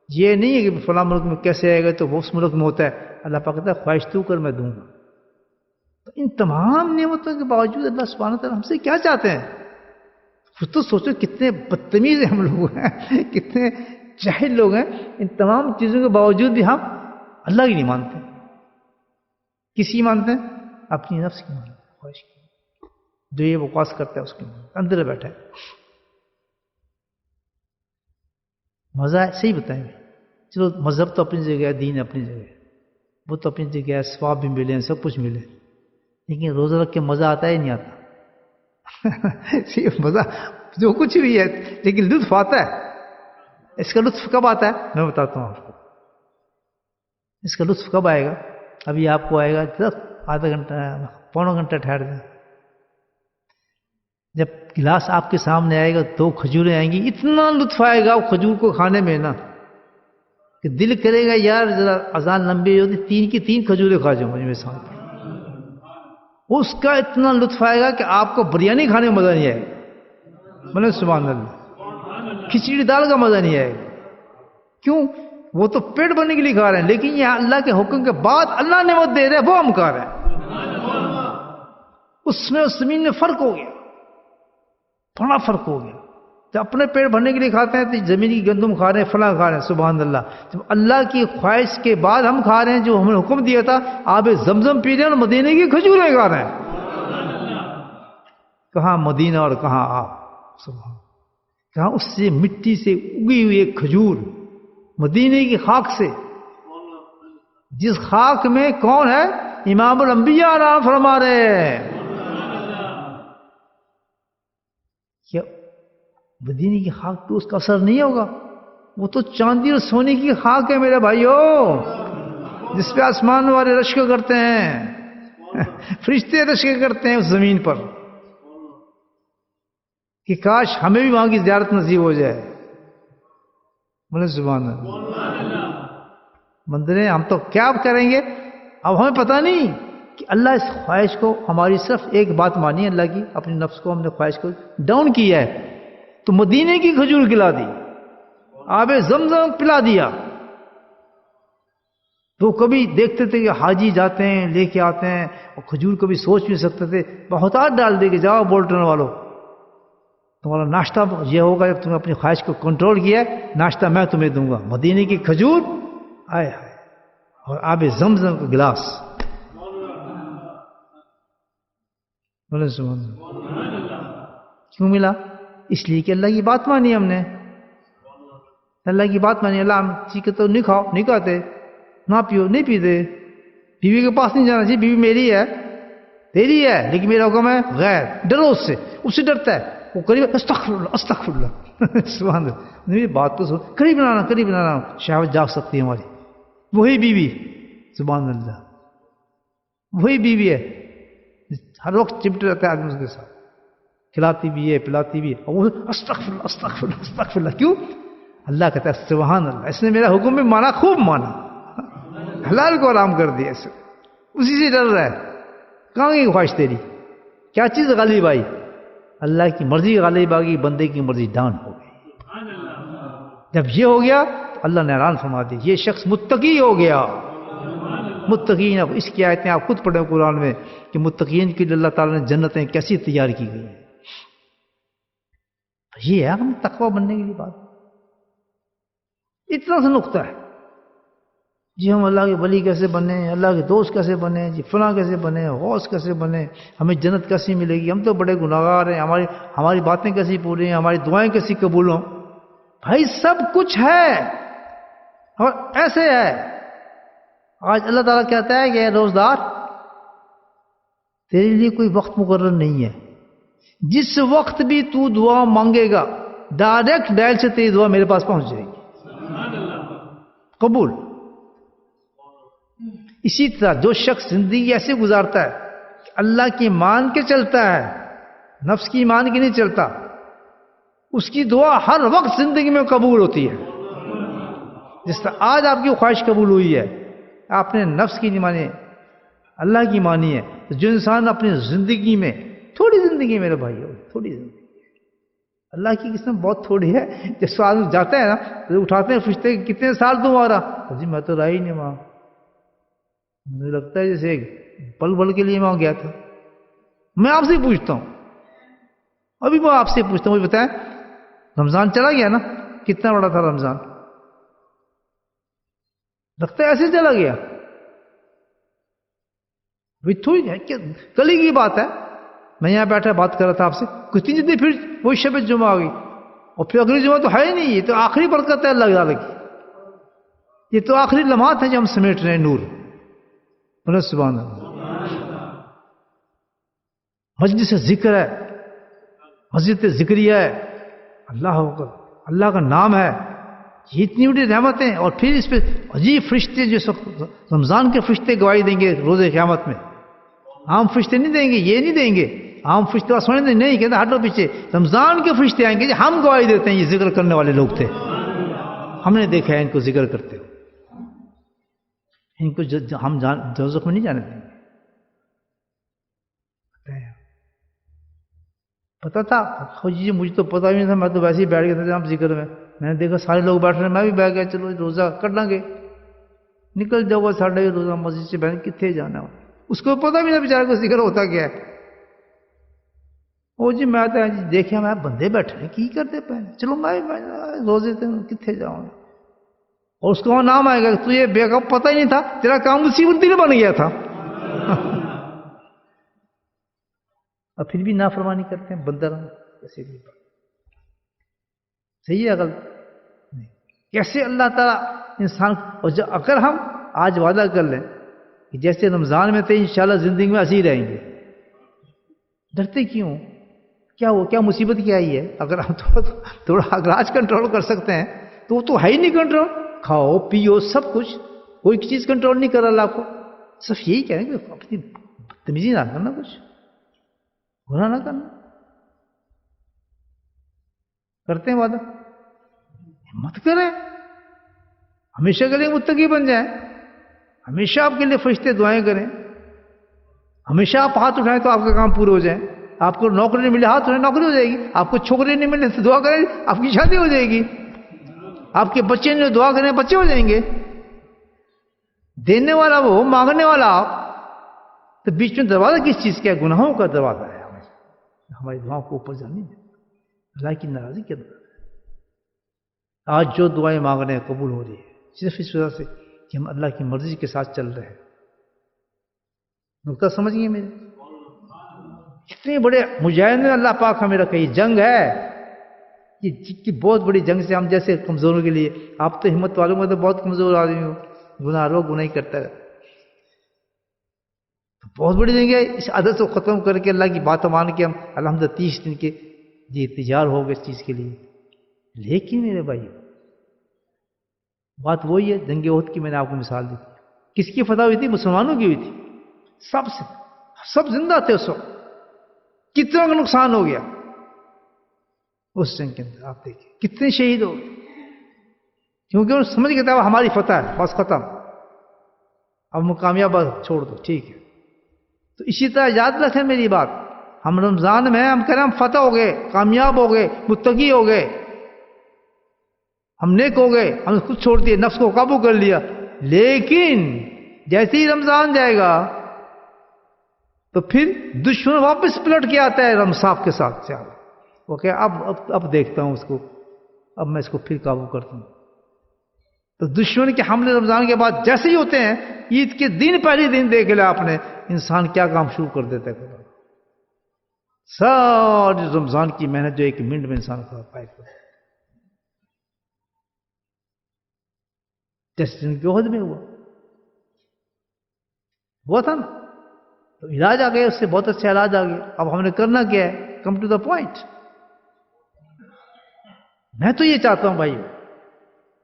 یہ نہیں ہے کہ فلاں ملک میں کیسے آئے گا تو وہ اس ملک میں ہوتا ہے، اللہ پاک کہتا ہے خواہش تو کر میں دوں گا۔ تو ان تمام نعمتوں کے باوجود اللہ سبحانہ تعالیٰ ہم سے کیا چاہتے ہیں؟ خود تو سوچو کتنے بدتمیز ہم لوگ ہیں، کتنے جاہل لوگ ہیں، ان تمام چیزوں کے باوجود بھی ہم اللہ کی نہیں مانتے۔ کس کی مانتے ہیں؟ اپنی نفس کی مانتے ہیں، خواہش کی، جو یہ بکواس کرتا ہے اس کی اندر بیٹھا ہے۔ مزہ ہے صحیح بتائیں گے، چلو مذہب تو اپنی جگہ ہے، دین اپنی جگہ ہے، وہ تو اپنی جگہ ہے، ثواب بھی ملے، سب کچھ ملے، لیکن روزہ رکھ کے مزہ آتا ہے نہیں آتا؟ مزہ جو کچھ بھی ہے، لیکن لطف آتا ہے۔ اس کا لطف کب آتا ہے میں بتاتا ہوں آپ کو۔ اس کا لطف کب آئے گا؟ ابھی آپ کو آئے گا آدھا گھنٹہ پونا گھنٹہ ٹھہر دیں، جب گلاس آپ کے سامنے آئے گا، 2 کھجوریں آئیں گی، اتنا لطف آئے گا وہ کھجور کو کھانے میں نا کہ دل کرے گا یار ذرا اذان لمبی ہوتی 3 کی 3 کھجوریں کھا جاؤں میرے سامنے۔ اس کا اتنا لطف آئے گا کہ آپ کو بریانی کھانے میں مزہ نہیں آئے گا، بولے سبحان اللہ۔ کھچڑی دال کا مزہ نہیں آئے گا، کیوں؟ وہ تو پیٹ بھرنے کے لیے کھا رہے ہیں، لیکن یہ اللہ کے حکم کے بعد اللہ نعمت دے رہے ہیں وہ ہم کھا رہے ہیں۔ اس میں اور زمین میں فرق ہو گیا، بڑا فرق ہو گیا۔ جب اپنے پیٹ بھرنے کے لیے کھاتے ہیں تو زمین کی گندم کھا رہے ہیں، فلاں کھا رہے ہیں، سبحان اللہ۔ جب اللہ کی خواہش کے بعد ہم کھا رہے ہیں جو ہمیں حکم دیا تھا، آب زمزم پی رہے ہیں اور مدینے کی کھجوریں کھا رہے ہیں۔ کہاں مدینہ اور کہاں آپ، سبحان، کہاں اس سے مٹی سے اگی ہوئی ایک کھجور، مدینے کی خاک سے، جس خاک میں کون ہے؟ امام الانبیاء آرام فرما رہے ہیں۔ کیا مدینے کی خاک پہ اس کا اثر نہیں ہوگا؟ وہ تو چاندی اور سونے کی خاک ہے میرے بھائیو، جس پہ آسمان والے رشک کرتے ہیں، فرشتے رشک کرتے ہیں اس زمین پر، کہ کاش ہمیں بھی وہاں کی زیارت نصیب ہو جائے۔ بولے سبحان اللہ۔ مندریں ہم تو کیا کریں گے؟ اب ہمیں پتہ نہیں کہ اللہ اس خواہش کو، ہماری صرف ایک بات مانی ہے اللہ کی، اپنی نفس کو ہم نے خواہش کو ڈاؤن کیا ہے تو مدینے کی کھجور کھلا دی، آب زمزم پلا دیا۔ تو کبھی دیکھتے تھے کہ حاجی جاتے ہیں لے کے آتے ہیں، اور کھجور کبھی سوچ بھی سکتے تھے بہتات ڈال دے کے جاؤ بولٹن والوں، تمہارا ناشتہ یہ ہوگا جب تم نے اپنی خواہش کو کنٹرول کیا ہے، ناشتہ میں تمہیں دوں گا، مدینے کی کھجور آئے ہائے اور آب زمزم کا گلاس۔ بولے سبحان اللہ۔ کیوں ملا؟ اس لیے کہ اللہ کی بات مانی ہم نے، اللہ کی بات مانی۔ اللہ ہم ٹھیک ہے تو نہیں کھاؤ، نہیں کھاتے، نہ پیو، نہیں پیتے، بیوی کے پاس نہیں جانا چاہیے، بیوی میری ہے تیری ہے، لیکن میرا حکم ہے غیر، ڈرو اس سے ڈرتا ہے وہ قریب، استغفر اللہ استغفر اللہ سبحان اللہ، میری بات تو سن، قریب بنانا شہوت جاگ سکتی ہے ہماری، وہی بیوی، سبحان اللہ، وہی بیوی ہے، ہر وقت چمٹے رہتا ہے آدمی اس کے ساتھ، کھلاتی بھی ہے پلاتی بھی ہے، اور وہ استغفر اللہ استغفر اللہ استغفر اللہ، کیوں؟ اللہ کہتا ہے سبحان اللہ، اس نے میرا حکم بھی مانا، خوب مانا، حلال کو حرام کر دیا، اسی سے ڈر رہا ہے. کہاں گئی خواہش تیری؟ کیا چیز غالب آئی؟ اللہ کی مرضی غالب آ گئی، بندے کی مرضی ڈان ہو گئی. جب یہ ہو گیا تو اللہ نے اعلان فرما دی یہ شخص متقی ہو گیا. متقین، اب اس کی آیتیں آپ خود پڑھیں قرآن میں کہ متقین کے لیے اللہ تعالیٰ نے جنتیں کیسی تیار کی گئی ہیں. یہ ہے ہم تقوی بننے کے لیے بات. اتنا سا نقطہ ہے جی ہم اللہ کے ولی کیسے بنے، اللہ کے دوست کیسے بنے، جی فلاں کیسے بنے، غوث کیسے بنے، ہمیں جنت کیسی ملے گی، ہم تو بڑے گناہگار ہیں، ہماری باتیں کیسی پوری ہیں، ہماری دعائیں کیسی قبول ہوں. بھائی سب کچھ ہے اور ایسے ہے. آج اللہ تعالیٰ کہتا ہے کہ روزدار تیرے لیے کوئی وقت مقرر نہیں ہے، جس وقت بھی تو دعا مانگے گا ڈائریکٹ ڈائل سے تیری دعا میرے پاس پہنچ جائے گی، قبول. اسی طرح جو شخص زندگی ایسے گزارتا ہے کہ اللہ کی مان کے چلتا ہے، نفس کی مان کے نہیں چلتا، اس کی دعا ہر وقت زندگی میں قبول ہوتی ہے. جس طرح آج آپ کی خواہش قبول ہوئی ہے، آپ نے نفس کی نہیں مانی، اللہ کی مانی ہے. تو جو انسان اپنی زندگی میں، تھوڑی زندگی میرے بھائی ہو، تھوڑی زندگی، اللہ کی قسم بہت تھوڑی ہے. جس آدمی جاتا ہے نا تو اٹھاتے ہیں فرشتے، کتنے سال تمہارا؟ جی میں تو رہا ہی نہیں وہاں، مجھے لگتا ہے جیسے پل بھر کے لیے وہاں گیا تھا. میں آپ سے پوچھتا ہوں، ابھی میں آپ سے پوچھتا ہوں، مجھے بتائیں رمضان چلا گیا نا، کتنا بڑا تھا رمضان؟ لگتا ہے ایسے چلا گیا. ابھی تھوڑی کل ہی کی بات ہے، میں یہاں بیٹھا بات کر رہا تھا آپ سے، کچھ نہیں جتنی پھر وہی شب جمعہ آ گئی، اور پھر اگلی جمعہ تو ہے ہی نہیں. یہ تو آخری برکت ہے اللہ تعالیٰ کی، یہ تو آخری لمحات ہیں جو ہم سمیٹ رہے ہیں. نور بولے سبحان اللہ. مجلس ذکر ہے، مسجد ذکریہ ہے، اللہ اکبر، اللہ کا نام ہے، یہ اتنی بڑی رحمتیں. اور پھر اس پہ عجیب فرشتے جو رمضان کے فرشتے گواہی دیں گے روز قیامت میں. عام فرشتے نہیں دیں گے، یہ نہیں دیں گے. عام فرشتے سونے نہیں کہتے ہٹو پیچھے، رمضان کے فرشتے آئیں گے جی ہم گواہی دیتے ہیں یہ ذکر کرنے والے لوگ تھے، ہم نے دیکھا ہے ان کو ذکر کرتے ہو، ان کو ہم دوزخ میں نہیں جانے دیں گے. پتا تھا جی مجھے تو پتا بھی نہیں تھا، میں تو ویسے ہی بیٹھ گیا تھا ہم ذکر میں نے دیکھا سارے لوگ بیٹھ رہے ہیں، میں بھی بیٹھ گیا، چلو روزہ کر لیں گے، نکل جاؤ ساڑھے روزہ مسجد سے بیٹھ کتنے جانا ہو. اس کو پتا بھی نہیں بیچارے کو ذکر ہوتا کیا ہے. وہ جی میں تو دیکھا میں بندے بیٹھے ہیں کی کرتے پہ، چلو میں روزے تھے کتنے جاؤں گا. اور اس کو وہاں نام آئے گا تو یہ بے کام پتہ ہی نہیں تھا، تیرا کام مصیبت دل بن گیا تھا. اور پھر بھی نافرمانی کرتے ہیں بندر کیسے بھی. صحیح ہے غلط نہیں. کیسے اللہ تعالیٰ انسان، اور اگر ہم آج وعدہ کر لیں کہ جیسے رمضان میں تھے انشاءاللہ زندگی میں ایسے ہی رہیں گے، ڈرتے کیوں؟ کیا وہ کیا مصیبت کیا ہی ہے؟ اگر ہم تھوڑا اگر آج کنٹرول کر سکتے ہیں تو وہ تو ہے ہی نہیں کنٹرول. کھاؤ پیو سب کچھ، کوئی چیز کنٹرول نہیں کر رہا اللہ کو. صرف یہی کہہ رہے ہیں کہ اپنی بدتمیزی نہ کرنا، کچھ گناہ نہ کرنا. کرتے ہیں وعدہ، ہمت کریں، ہمیشہ کے لیے متقی بن جائیں، ہمیشہ آپ کے لیے فرشتے دعائیں کریں، ہمیشہ آپ ہاتھ اٹھائیں تو آپ کا کام پورے ہو جائیں. آپ کو نوکری نہیں ملے ہاتھ اٹھائیں نوکری ہو جائے گی، آپ کو چھوکری نہیں ملے تو دعا کریں آپ کی شادی ہو جائے گی، آپ کے بچے نے دعا کریں بچے ہو جائیں گے. دینے والا وہ، مانگنے والا آپ، تو بیچ میں دروازہ کس چیز کا ہے؟ گناہوں کا دروازہ ہے. ہماری دعاؤں کو اوپر جانے دیں، اللہ کی ناراضی کے دروازہ. آج جو دعائیں مانگ رہے ہیں قبول ہو رہی ہے صرف اس وجہ سے کہ ہم اللہ کی مرضی کے ساتھ چل رہے ہیں. نقطہ سمجھ گئے میرے؟ کتنے بڑے مجاہد نے اللہ پاک ہمیں رکھا. یہ جنگ ہے، یہ بہت بڑی جنگ سے ہم جیسے کمزوروں کے لیے. آپ تو ہمت والوں میں تو بہت کمزور آدمی ہو، گناہ رو گناہ ہی کرتا ہے. بہت بڑی جنگ ہے. اس عادت کو ختم کر کے اللہ کی بات مان کے ہم الحمدللہ 30 دن کے جی تیار ہو گئے اس چیز کے لیے. لیکن میرے بھائی بات وہی ہے جنگ احد کی میں نے آپ کو مثال دی. کس کی فتح ہوئی تھی؟ مسلمانوں کی ہوئی تھی. سب زندہ تھے اس وقت. کتنا نقصان ہو گیا اس جنگ کے اندر. آپ دیکھیں کتنے شہید ہو گئے. کیونکہ انہوں نے سمجھ گیا تھا ہماری فتح ہے، بس ختم، اب کامیاب چھوڑ دو، ٹھیک ہے۔ تو اسی طرح یاد رکھیں میری بات، ہم رمضان میں ہم کہہ رہے ہیں ہم فتح ہو گئے، کامیاب ہو گئے، متقی ہو گئے، ہم نیک ہو گئے، ہم نے خود چھوڑ دیے، نفس کو قابو کر لیا، لیکن جیسے ہی رمضان جائے گا تو پھر دشمن واپس پلٹ کے آتا ہے رمصاف کے ساتھ سے، وہ کہ اب دیکھتا ہوں اس کو، اب میں اس کو پھر قابو کرتا ہوں۔ تو دشمن کے حملے رمضان کے بعد جیسے ہی ہوتے ہیں، عید کے دن پہلے دن دیکھ لیا آپ نے انسان کیا کام شروع کر دیتا ہے، ساری رمضان کی محنت جو ایک منٹ میں انسان کا پائے گا، جیسے دن کے عہد میں ہوا تھا نا، تو علاج آ گیا، اس سے بہت اچھا علاج آ گیا۔ اب ہم نے کرنا کیا ہے؟ Come to the point. میں تو یہ چاہتا ہوں بھائی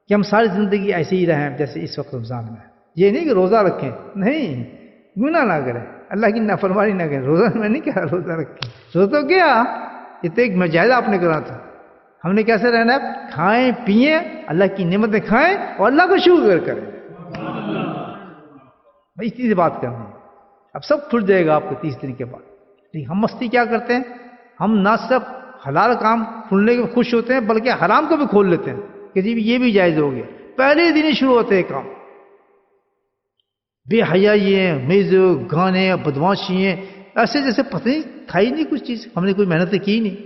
کہ ہم ساری زندگی ایسے ہی رہیں جیسے اس وقت رمضان میں، یہ نہیں کہ روزہ رکھیں، نہیں، گناہ نہ کریں، اللہ کی نافرمانی نہ کریں، روزہ میں نہیں کہا روزہ رکھیں، روزہ تو کیا، یہ تو ایک مجاہدہ آپ نے کرنا تھا۔ ہم نے کیسے رہنا ہے؟ کھائیں پیئیں، اللہ کی نعمتیں کھائیں اور اللہ کو شکر کریں، بھائی اس چیز بات کرنی ہے۔ اب سب کھل جائے گا آپ کو 30 دن کے بعد۔ لیکن ہم مستی کیا کرتے ہیں؟ ہم نہ صرف حلال کام کھلنے کے خوش ہوتے ہیں بلکہ حرام کو بھی کھول لیتے ہیں کہ جی یہ بھی جائز ہو گیا، پہلے دن ہی شروع ہوتے ہیں کام، بے حیائی ہیں، میوزک، گانے، بدماشی ہیں، ایسے جیسے پتہ نہیں کھائی نہیں کچھ چیز، ہم نے کوئی محنت کی نہیں،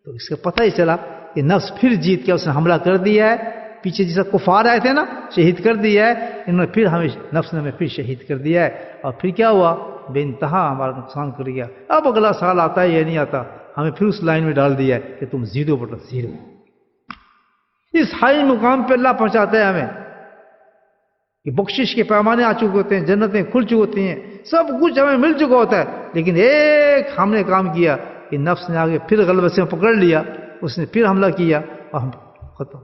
تو اس کا پتہ ہی چلا کہ نفس پھر جیت کے اس نے حملہ کر دیا ہے، پیچھے جیسا کفار آئے تھے نا، شہید کر دیا ہے، انہوں نے پھر ہمیں، نفس نے ہمیں پھر شہید کر دیا ہے، اور پھر کیا ہوا؟ بے انتہا ہمارا نقصان کر گیا۔ اب اگلا سال آتا ہے یا نہیں آتا، ہمیں پھر اس لائن میں ڈال دیا ہے کہ تم زیرو بٹا زیرو۔ اس ہائی مقام پہ اللہ پہنچاتا ہے ہمیں کہ بخشش کے پیمانے آ چکے ہوتے ہیں، جنتیں کھل چکی ہوتی ہیں، سب کچھ ہمیں مل چکا ہوتا ہے، لیکن ایک ہم نے کام کیا کہ نفس نے آگے پھر غلبے سے پکڑ لیا، اس نے پھر حملہ کیا اور ہم ختم۔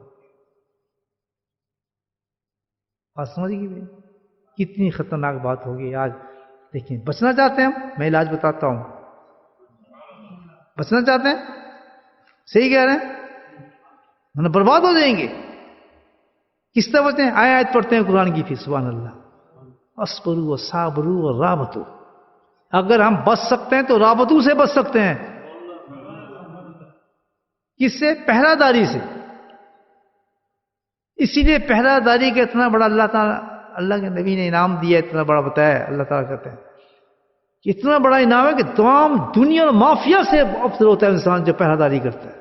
بات سمجھ گئی؟ کتنی خطرناک بات ہوگی آج، لیکن بچنا چاہتے ہیں ہم، میں علاج بتاتا ہوں، بچنا چاہتے ہیں، صحیح کہہ رہے ہیں، ہم برباد ہو جائیں گے۔ کس طرح بچیں؟ آیت پڑھتے ہیں قرآن کی، پھر سبحان اللہ، اصبروا وصابروا ورابطوا، اگر ہم بچ سکتے ہیں تو رابطوں سے بچ سکتے ہیں۔ کس سے؟ پہرہ داری سے۔ اسی لیے پہرہ داری کا اتنا بڑا اللہ تعالیٰ، اللہ کے نبی نے انعام دیا، اتنا بڑا بتایا، اللہ تعالیٰ کہتے ہیں کہ اتنا بڑا انعام ہے کہ تمام دنیا اور مافیا سے افضل ہوتا ہے انسان جو پہرہ داری کرتا ہے۔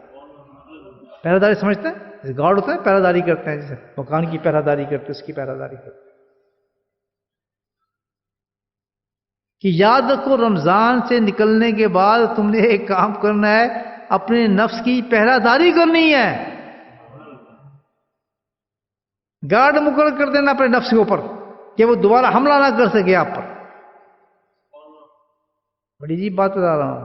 پہرہ داری سمجھتے ہیں؟ گارڈ ہوتا ہے، پہرہ داری کرتے ہیں، جیسے مکان کی پہرہ داری کرتے ہیں، اس کی پہرہ داری کرتے ہیں۔ کہ یاد رکھو رمضان سے نکلنے کے بعد تم نے ایک کام کرنا ہے، اپنے نفس کی پہرہ داری کرنی ہے، گارڈ مقرر کر دینا اپنے نفس کے اوپر کہ وہ دوبارہ حملہ نہ کر سکے آپ پر۔ بڑی عجیب بات بتا رہا ہوں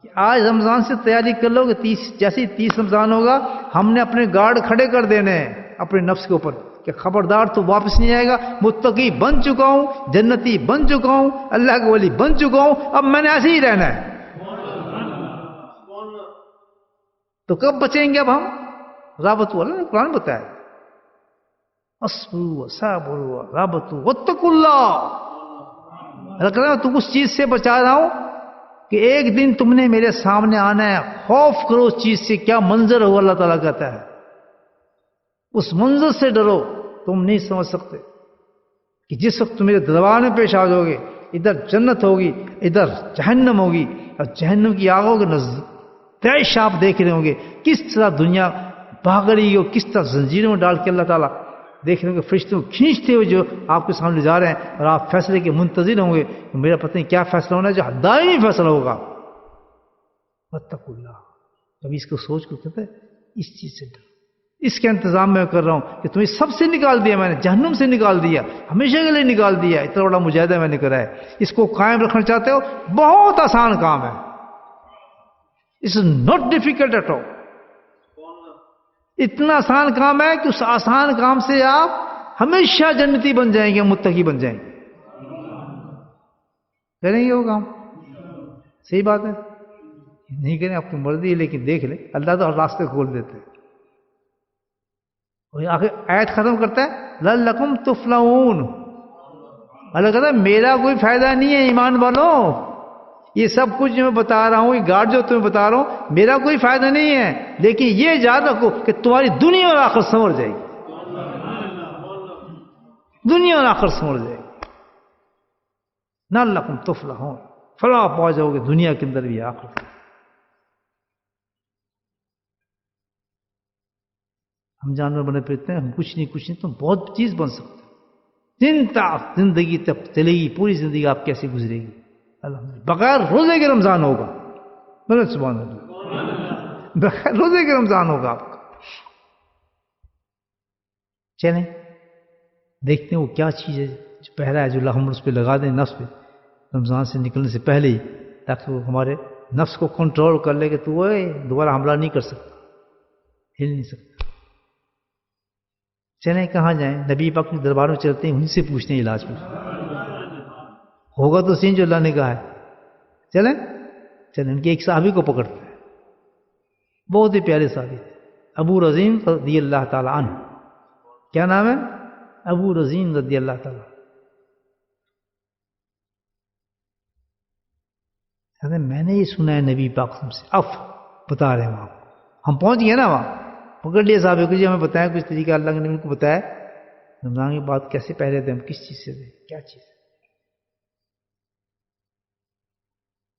کہ آج رمضان سے تیاری کر لو کہ جیسے 30 رمضان ہوگا، ہم نے اپنے گارڈ کھڑے کر دینے ہیں اپنے نفس کے اوپر کہ خبردار تو واپس نہیں آئے گا، متقی بن چکا ہوں، جنتی بن چکا ہوں، اللہ کا ولی بن چکا ہوں، اب میں نے ایسے ہی رہنا ہے۔ تو کب بچیں گے اب ہم؟ رابطوا، اللہ نے قرآن بتایا، اصبروا وصابروا ورابطوا واتقوا اللہ۔ اللہ کہہ رہا ہوں تم اس چیز سے بچا رہا ہوں کہ ایک دن تم نے میرے سامنے آنا ہے، خوف کرو اس چیز سے، کیا منظر ہو، اللہ تعالیٰ کہتا ہے اس منظر سے ڈرو، تم نہیں سمجھ سکتے کہ جس وقت تم میرے دربار میں پیش آ جاؤ گے، ادھر جنت ہوگی، ادھر جہنم ہوگی، اور جہنم کی آگوں کے تیش آپ دیکھ رہے ہوں گے، کس طرح دنیا بھاگ رہی ہو، کس طرح زنجیروں میں ڈال کے اللہ تعالیٰ دیکھ رہے ہوں گے، فرشتوں کو کھینچتے ہوئے جو آپ کے سامنے جا رہے ہیں، اور آپ فیصلے کے منتظر ہوں گے کہ میرا پتہ نہیں کیا فیصلہ ہونا ہے، جو دائمی فیصلہ ہوگا۔ واتقوا اللہ، کبھی اس کو سوچ کر کہتے ہیں اس چیز سے ڈر، اس کا انتظام میں کر رہا ہوں کہ تمہیں سب سے نکال دیا میں نے، جہنم سے نکال دیا، ہمیشہ کے لیے نکال دیا، اتنا بڑا مجاہدہ میں نے کرا ہے، اس کو قائم رکھنا چاہتے ہو، بہت آسان کام ہے، it's not difficult at all, اتنا آسان کام ہے کہ اس آسان کام سے آپ ہمیشہ جنتی بن جائیں گے، متقی بن جائیں گے۔ کریں گے وہ کام؟ صحیح بات ہے، نہیں کریں آپ کی مرضی ہے، لیکن دیکھ لیں اللہ تو راستے کھول دیتے ہیں۔ اور آخر آیت ختم کرتا ہے لعلکم تفلحون. اللہ کہتا ہے میرا کوئی فائدہ نہیں ہے ایمان والوں، یہ سب کچھ جو میں بتا رہا ہوں، یہ گارڈ جو تمہیں بتا رہا ہوں، میرا کوئی فائدہ نہیں ہے، لیکن یہ یاد رکھو کہ تمہاری دنیا اور آخرت سنور جائے گی. دنیا اور آخرت سنور جائے گی. لعلکم تفلحون، فلاح پا جاؤ گے دنیا کے اندر بھی آخرت. ہم جانور بنے پھرتے ہیں، ہم کچھ نہیں تم بہت چیز بن سکتے. زندگی تب چلے گی، پوری زندگی آپ کیسے گزرے گی؟ الحمدللہ بغیر روزے کے رمضان ہوگا. بولے سبحان اللہ. بغیر روزے کے رمضان ہوگا آپ کا. چلیں دیکھتے ہیں وہ کیا چیز ہے جو پہلا ہے جو ہم اس پہ لگا دیں نفس پہ رمضان سے نکلنے سے پہلے ہی، تاکہ وہ ہمارے نفس کو کنٹرول کر لے کہ تو دوبارہ حملہ نہیں کر سکتا، ہل نہیں سکتا. چلیں کہاں جائیں؟ نبی پاک کے دربار میں چلتے ہیں، ان سے پوچھتے ہیں علاج پوچھتے ہیں. ہوگا تو سین جو اللہ نے کہا ہے. چلیں ان کے ایک صحابی کو پکڑتے ہیں، بہت ہی پیارے صحابی تھے، ابو رزین رضی اللہ تعالی عنہ. کیا نام ہے؟ ابو رزین رضی اللہ تعالی. میں نے یہ سنا ہے نبی پاک سے، بتا رہے ہیں وہاں ہم پہنچ گئے نا، وہاں پکڑ لیا صاحب کو، جی ہمیں بتائیں کچھ طریقہ اللہ کے نبی کو بتایا رمضان کی بات کیسے پہلے دیں، ہم کس چیز سے دیں، کیا چیز ہے؟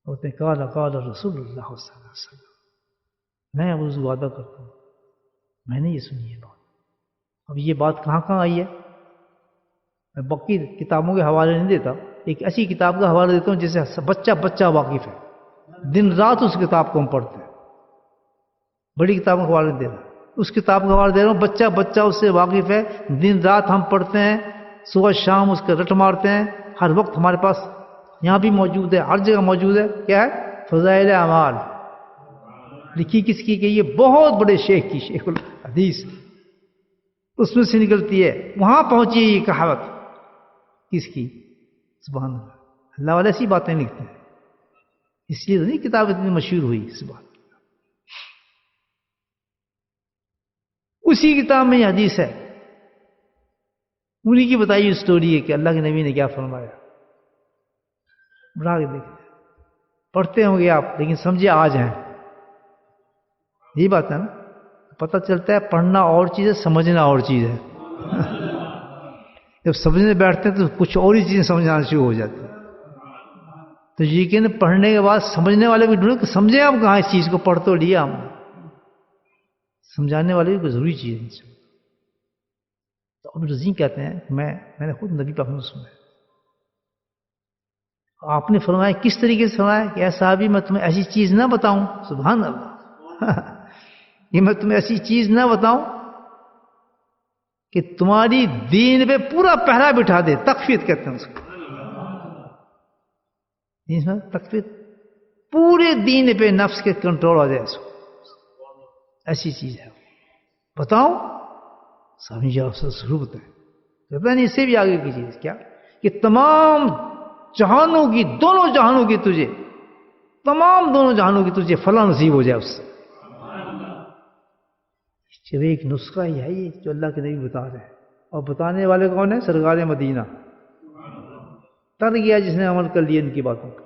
ہوتے قال رسول اللہ صلی اللہ علیہ وسلم. میں اب اس وعدہ کرتا ہوں، میں نے یہ سنی ہے بات. اب یہ بات کہاں آئی ہے؟ میں باقی کتابوں کے حوالے نہیں دیتا، ایک ایسی کتاب کا حوالہ دیتا ہوں جس سے بچہ واقف ہے، دن رات اس کتاب کو ہم پڑھتے ہیں. بڑی کتاب کا حوالہ نہیں دے رہا، اس کتاب کا حوالہ دے رہا ہوں، بچہ اس سے واقف ہے، دن رات ہم پڑھتے ہیں، صبح شام اس کا رٹ مارتے ہیں، ہر وقت ہمارے پاس یہاں بھی موجود ہے، ہر جگہ موجود ہے. کیا ہے؟ فضائل اعمال. لکھی کس کی؟ کہ یہ بہت بڑے شیخ کی، شیخ الحدیث، اس میں سے نکلتی ہے. وہاں پہنچی یہ کہاوت کس کی؟ سبحان اللہ. اللہ والے ایسی باتیں لکھتے ہیں، اس لیے نہیں کتاب اتنی مشہور ہوئی. سبحان اللہ. اسی کتاب میں یہ حدیث ہے، انہی کی بتائی ہوئی اسٹوری ہے کہ اللہ کے نبی نے کیا فرمایا. بڑھا کے دیکھیں، پڑھتے ہوں گے آپ لیکن سمجھے آج ہیں. یہی بات ہے نا، پتہ چلتا ہے پڑھنا اور چیز ہے، سمجھنا اور چیز ہے. جب سمجھنے بیٹھتے ہیں تو کچھ اور ہی چیزیں سمجھنا شروع ہو جاتی ہیں. تو یقین پڑھنے کے بعد سمجھنے والے بھی ڈھونڈے کہ سمجھیں آپ کہاں اس چیز کو، پڑھ تو لیا ہم نے، سمجھانے والے بھی کوئی ضروری چیز ہے. تو ابو رزین کہتے ہیں میں نے خود نبی پاک نے سنا ہے. آپ نے فرمایا کس طریقے سے فرمایا کہ اے صحابی میں تمہیں ایسی چیز نہ بتاؤں. سبحان اللہ. یہ میں تمہیں ایسی چیز نہ بتاؤں کہ تمہاری دین پہ پورا پہرا بٹھا دے. تکفیت کہتے ہیں اس کو. تکفیت، پورے دین پہ نفس کے کنٹرول ہو جائے. اس کو ایسی چیز ہے بتاؤں. سامنے جاؤ ضرور بتائیں. کہتا نہیں اس سے بھی آگے کی چیز کیا کہ تمام جہانوں کی، دونوں جہانوں کی تجھے، تمام دونوں جہانوں کی تجھے فلاح نصیب ہو جائے. اس سے جب ایک نسخہ ہی ہے یہ جو اللہ کے نبی بتا رہے ہیں، اور بتانے والے کون ہیں؟ سرکار مدینہ. تر گیا جس نے عمل کر لیا ان کی باتوں کا.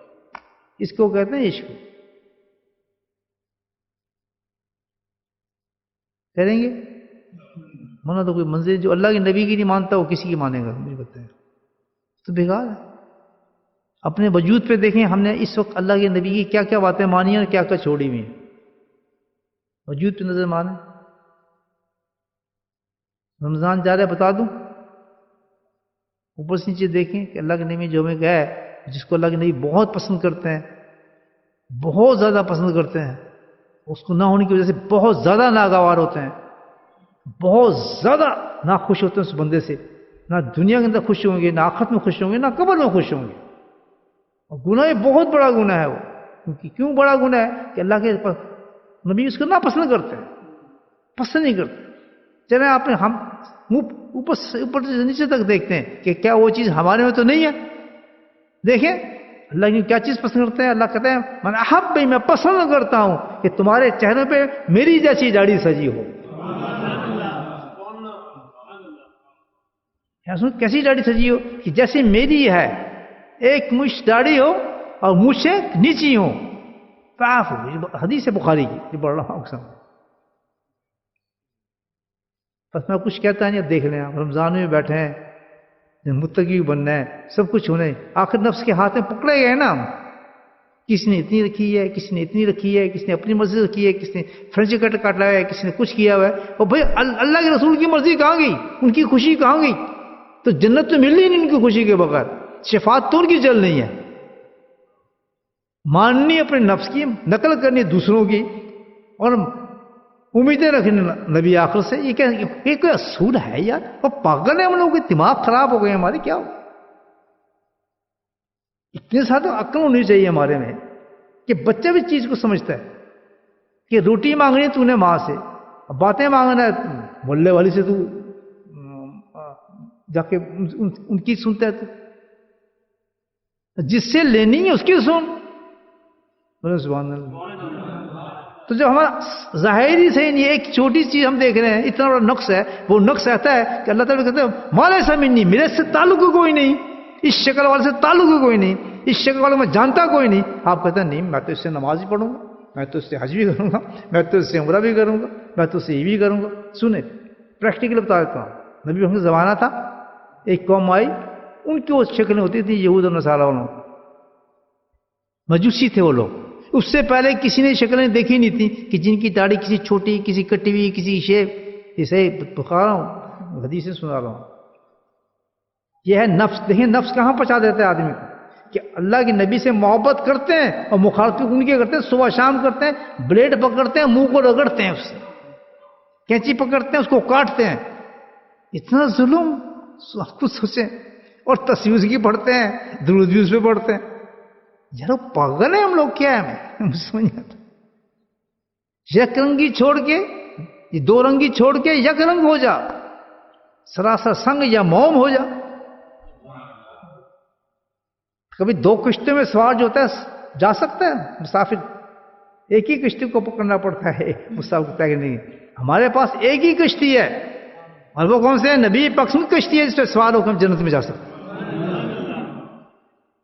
اس کو کہتے ہیں عشق. کریں گے مانا تو کوئی منزل جو اللہ کے نبی کی نہیں مانتا وہ کسی کی مانے گا؟ مجھے بتائیں تو بیکار ہے. اپنے وجود پہ دیکھیں ہم نے اس وقت اللہ کے نبی کی کیا کیا باتیں مانی اور کیا کیا چھوڑی ہوئی ہیں. وجود پہ نظر مانے. رمضان جا رہا ہے بتا دوں، اوپر سے نیچے دیکھیں کہ اللہ کے نبی جو ہمیں گیا ہے، جس کو اللہ کے نبی بہت پسند کرتے ہیں، بہت زیادہ پسند کرتے ہیں، اس کو نہ ہونے کی وجہ سے بہت زیادہ ناگوار ہوتے ہیں، بہت زیادہ ناخوش ہوتے ہیں اس بندے سے. نہ دنیا کے اندر خوش ہوں گے، نہ آخرت میں خوش ہوں گے، نہ قبر میں خوش ہوں گے. اور گناہ یہ بہت بڑا گناہ ہے وہ. کیوں بڑا گناہ ہے؟ کہ اللہ کے نبی اس کو نہ پسند کرتے ہیں، پسند نہیں کرتے. چلے آپ نے ہم اوپر سے نیچے تک دیکھتے ہیں کہ کیا وہ چیز ہمارے میں تو نہیں ہے. دیکھیں اللہ کی کیا چیز پسند کرتے ہیں. اللہ کہتے ہیں من احب، میں پسند کرتا ہوں کہ تمہارے چہرے پہ میری جیسی داڑھی سجی ہو. سن کیسی داڑھی سجی ہو کہ جیسے میری ہے، ایک مشت داڑھی ہو اور مجھ سے نیچی ہو، صاف ہو. حدیث بخاری کی یہ بڑھ رہا ہوں. بس میں کچھ کہتا نہیں. اب دیکھ لیں آپ رمضان میں بیٹھے ہیں، متقی بننا ہے، سب کچھ ہونا ہے. آخر نفس کے ہاتھ میں پکڑے گئے نا ہم. کسی نے اتنی رکھی ہے، کسی نے اتنی رکھی ہے، کسی نے اپنی مرضی رکھی ہے، کسی نے فرنچ کٹ کاٹ لایا ہے، کسی نے کچھ کیا ہوا ہے. اور بھائی اللہ کے رسول کی مرضی کہاں گئی؟ ان کی خوشی کہاں گئی؟ تو جنت تو مل ہی نہیں ان کی خوشی کے بغیر. شفاعت تو ان کی چل نہیں ہے. ماننی اپنے نفس کی، نقل کرنی دوسروں کی، اور امیدیں رکھنے نبی آخر سے. یہ کوئی اصول ہے یار؟ اور پاگل ہے ہم لوگوں کے، دماغ خراب ہو گئے ہمارے. کیا ہو اتنے ساتھ عقل ہونی چاہیے ہمارے میں کہ بچہ بھی چیز کو سمجھتا ہے کہ روٹی مانگنی تو نے ماں سے، باتیں مانگنا ہے محلے والی سے، تو جا کے ان کی سنتا ہے. تو جس سے لینی ہے اس کی سن. سبحان اللہ. تو جو ہمارا ظاہری سے نہیں، ایک چھوٹی چیز ہم دیکھ رہے ہیں، اتنا بڑا نقص ہے. وہ نقص ایسا ہے کہ اللہ تعالیٰ کہتے ہیں مال ایسا منی، میرے سے تعلق کوئی نہیں، اس شکل والے سے تعلق کوئی نہیں، اس شکل والے میں جانتا کوئی نہیں. آپ کہتے ہیں نہیں میں تو اس سے نماز بھی پڑھوں گا، میں تو اس سے حج بھی کروں گا، میں تو اس سے عمرہ بھی کروں گا، میں تو اس سے یہ بھی کروں گا. سنیں پریکٹیکل بتا دیتا ہوں. نبی محمد کا زمانہ تھا، ایک قوم آئی، ان کی وہ شکلیں ہوتی تھیں یہود اور نصارہ والوں، مجوسی تھے وہ لوگ. اس سے پہلے کسی نے شکلیں دیکھی نہیں تھی کہ جن کی داڑھی کسی چھوٹی، کسی کٹی ہوئی، کسی شیپ. اسے بخار رہا ہوں، حدیث سے سنا رہا ہوں. یہ ہے نفس. دیکھیں نفس کہاں پہنچا دیتا ہے آدمی کو کہ اللہ کے نبی سے محبت کرتے ہیں اور مخالفت ان کے کرتے ہیں. صبح شام کرتے ہیں، بلیڈ پکڑتے ہیں، منہ کو رگڑتے ہیں، اس سے کینچی پکڑتے ہیں، اس کو کاٹتے ہیں. اتنا ظلم آپ کچھ سوچیں. اور تصویر کی پڑھتے ہیں، درود بھی اس پہ پڑھتے ہیں. یار پاگل ہے ہم لوگ. کیا ہے ہمیں سمجھ نہیں آتا. یک رنگی چھوڑ کے، یہ دو رنگی چھوڑ کے یک رنگ ہو جا، سراسر سنگ یا موم ہو جا. کبھی دو کشتیوں میں سوار جو ہوتا ہے جا سکتا ہے مسافر؟ ایک ہی کشتی کو پکڑنا پڑتا ہے مسافر طے نہیں. ہمارے پاس ایک ہی کشتی ہے، اور وہ کون سے ہے؟ نبی پاک کشتی ہے جس پہ سوار ہو کر جنت میں جا سکتے.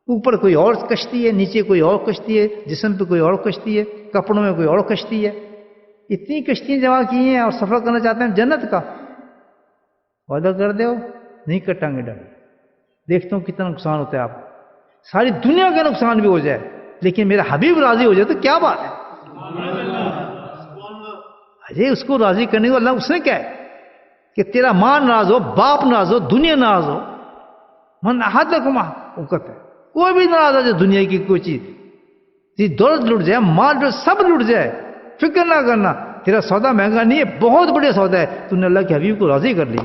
اوپر کوئی اور کشتی ہے، نیچے کوئی اور کشتی ہے، جسم پہ کوئی اور کشتی ہے، کپڑوں میں کوئی اور کشتی ہے. اتنی کشتیاں جمع کی ہیں اور سفر کرنا چاہتے ہیں جنت کا. وعدہ کر دو نہیں کٹیں گے ڈر. دیکھتا ہوں کتنا نقصان ہوتا ہے آپ. ساری دنیا کا نقصان بھی ہو جائے لیکن میرا حبیب راضی ہو جائے تو کیا بات ہے. ارے اس کو راضی کرنے کو اللہ اس نے کیا ہے کہ تیرا ماں ناراض ہو، باپ ناراض ہو، دنیا ناراض ہو. من حد اوقت ہے. کوئی بھی ناراض ہو جائے دنیا کی کوئی چیز، دولت لٹ جائے، مال جو سب لٹ جائے، فکر نہ کرنا. تیرا سودا مہنگا نہیں ہے، بہت بڑے سودا ہے. تو نے اللہ کے حبیب کو راضی کر لی.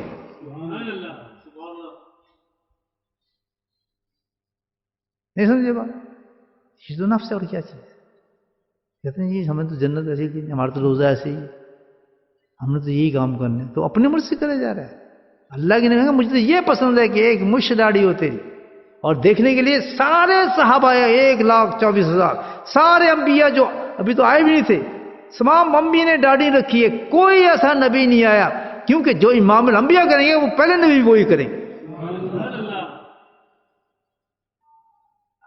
نہیں سمجھے بات؟ یہ تو نفس ہے اور کیا چیز. کہتے ہیں جی ہمیں تو جنت ایسی کی، ہمارا تو روزہ ایسے ہی، ہم نے تو یہی کام کرنے. تو اپنے مرض سے کرے جا رہا ہے. اللہ کی نے کہا مجھے تو یہ پسند ہے کہ ایک مشت داڑھی ہو تیری. اور دیکھنے کے لیے سارے صحابہ 1,24,000 سارے انبیاء جو ابھی تو آئے بھی نہیں تھے، تمام انبیاء نے داڑھی رکھی ہے. کوئی ایسا نبی نہیں آیا، کیونکہ جو امام الانبیاء کریں گے وہ پہلے نبی وہی کریں گے.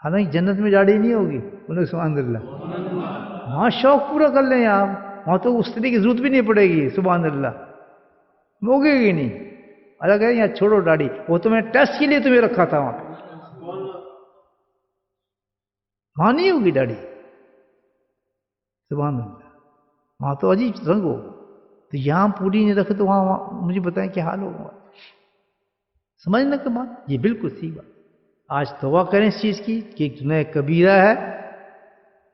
حالانکہ جنت میں داڑھی نہیں ہوگی. بولے سبحان اللہ. وہاں شوق پورا کر لیں آپ، وہاں تو اس طرح کی ضرورت بھی نہیں پڑے گی. سبحان اللہ. ہوگے گی نہیں. اللہ کہہ یہاں چھوڑو داڑھی، وہ تو میں ٹیسٹ کے لیے تمہیں رکھا تھا وہاں پہ. وہاں نہیں ہوگی داڑھی. سبحان اللہ. وہاں تو عجیب رنگ ہو. تو یہاں پوری نہیں رکھے تو وہاں مجھے بتائیں کیا حال ہوگا. سمجھنا کہ بات یہ بالکل سی بات. آج توبہ کریں اس چیز کی کہ ایک گناہ کبیرہ ہے،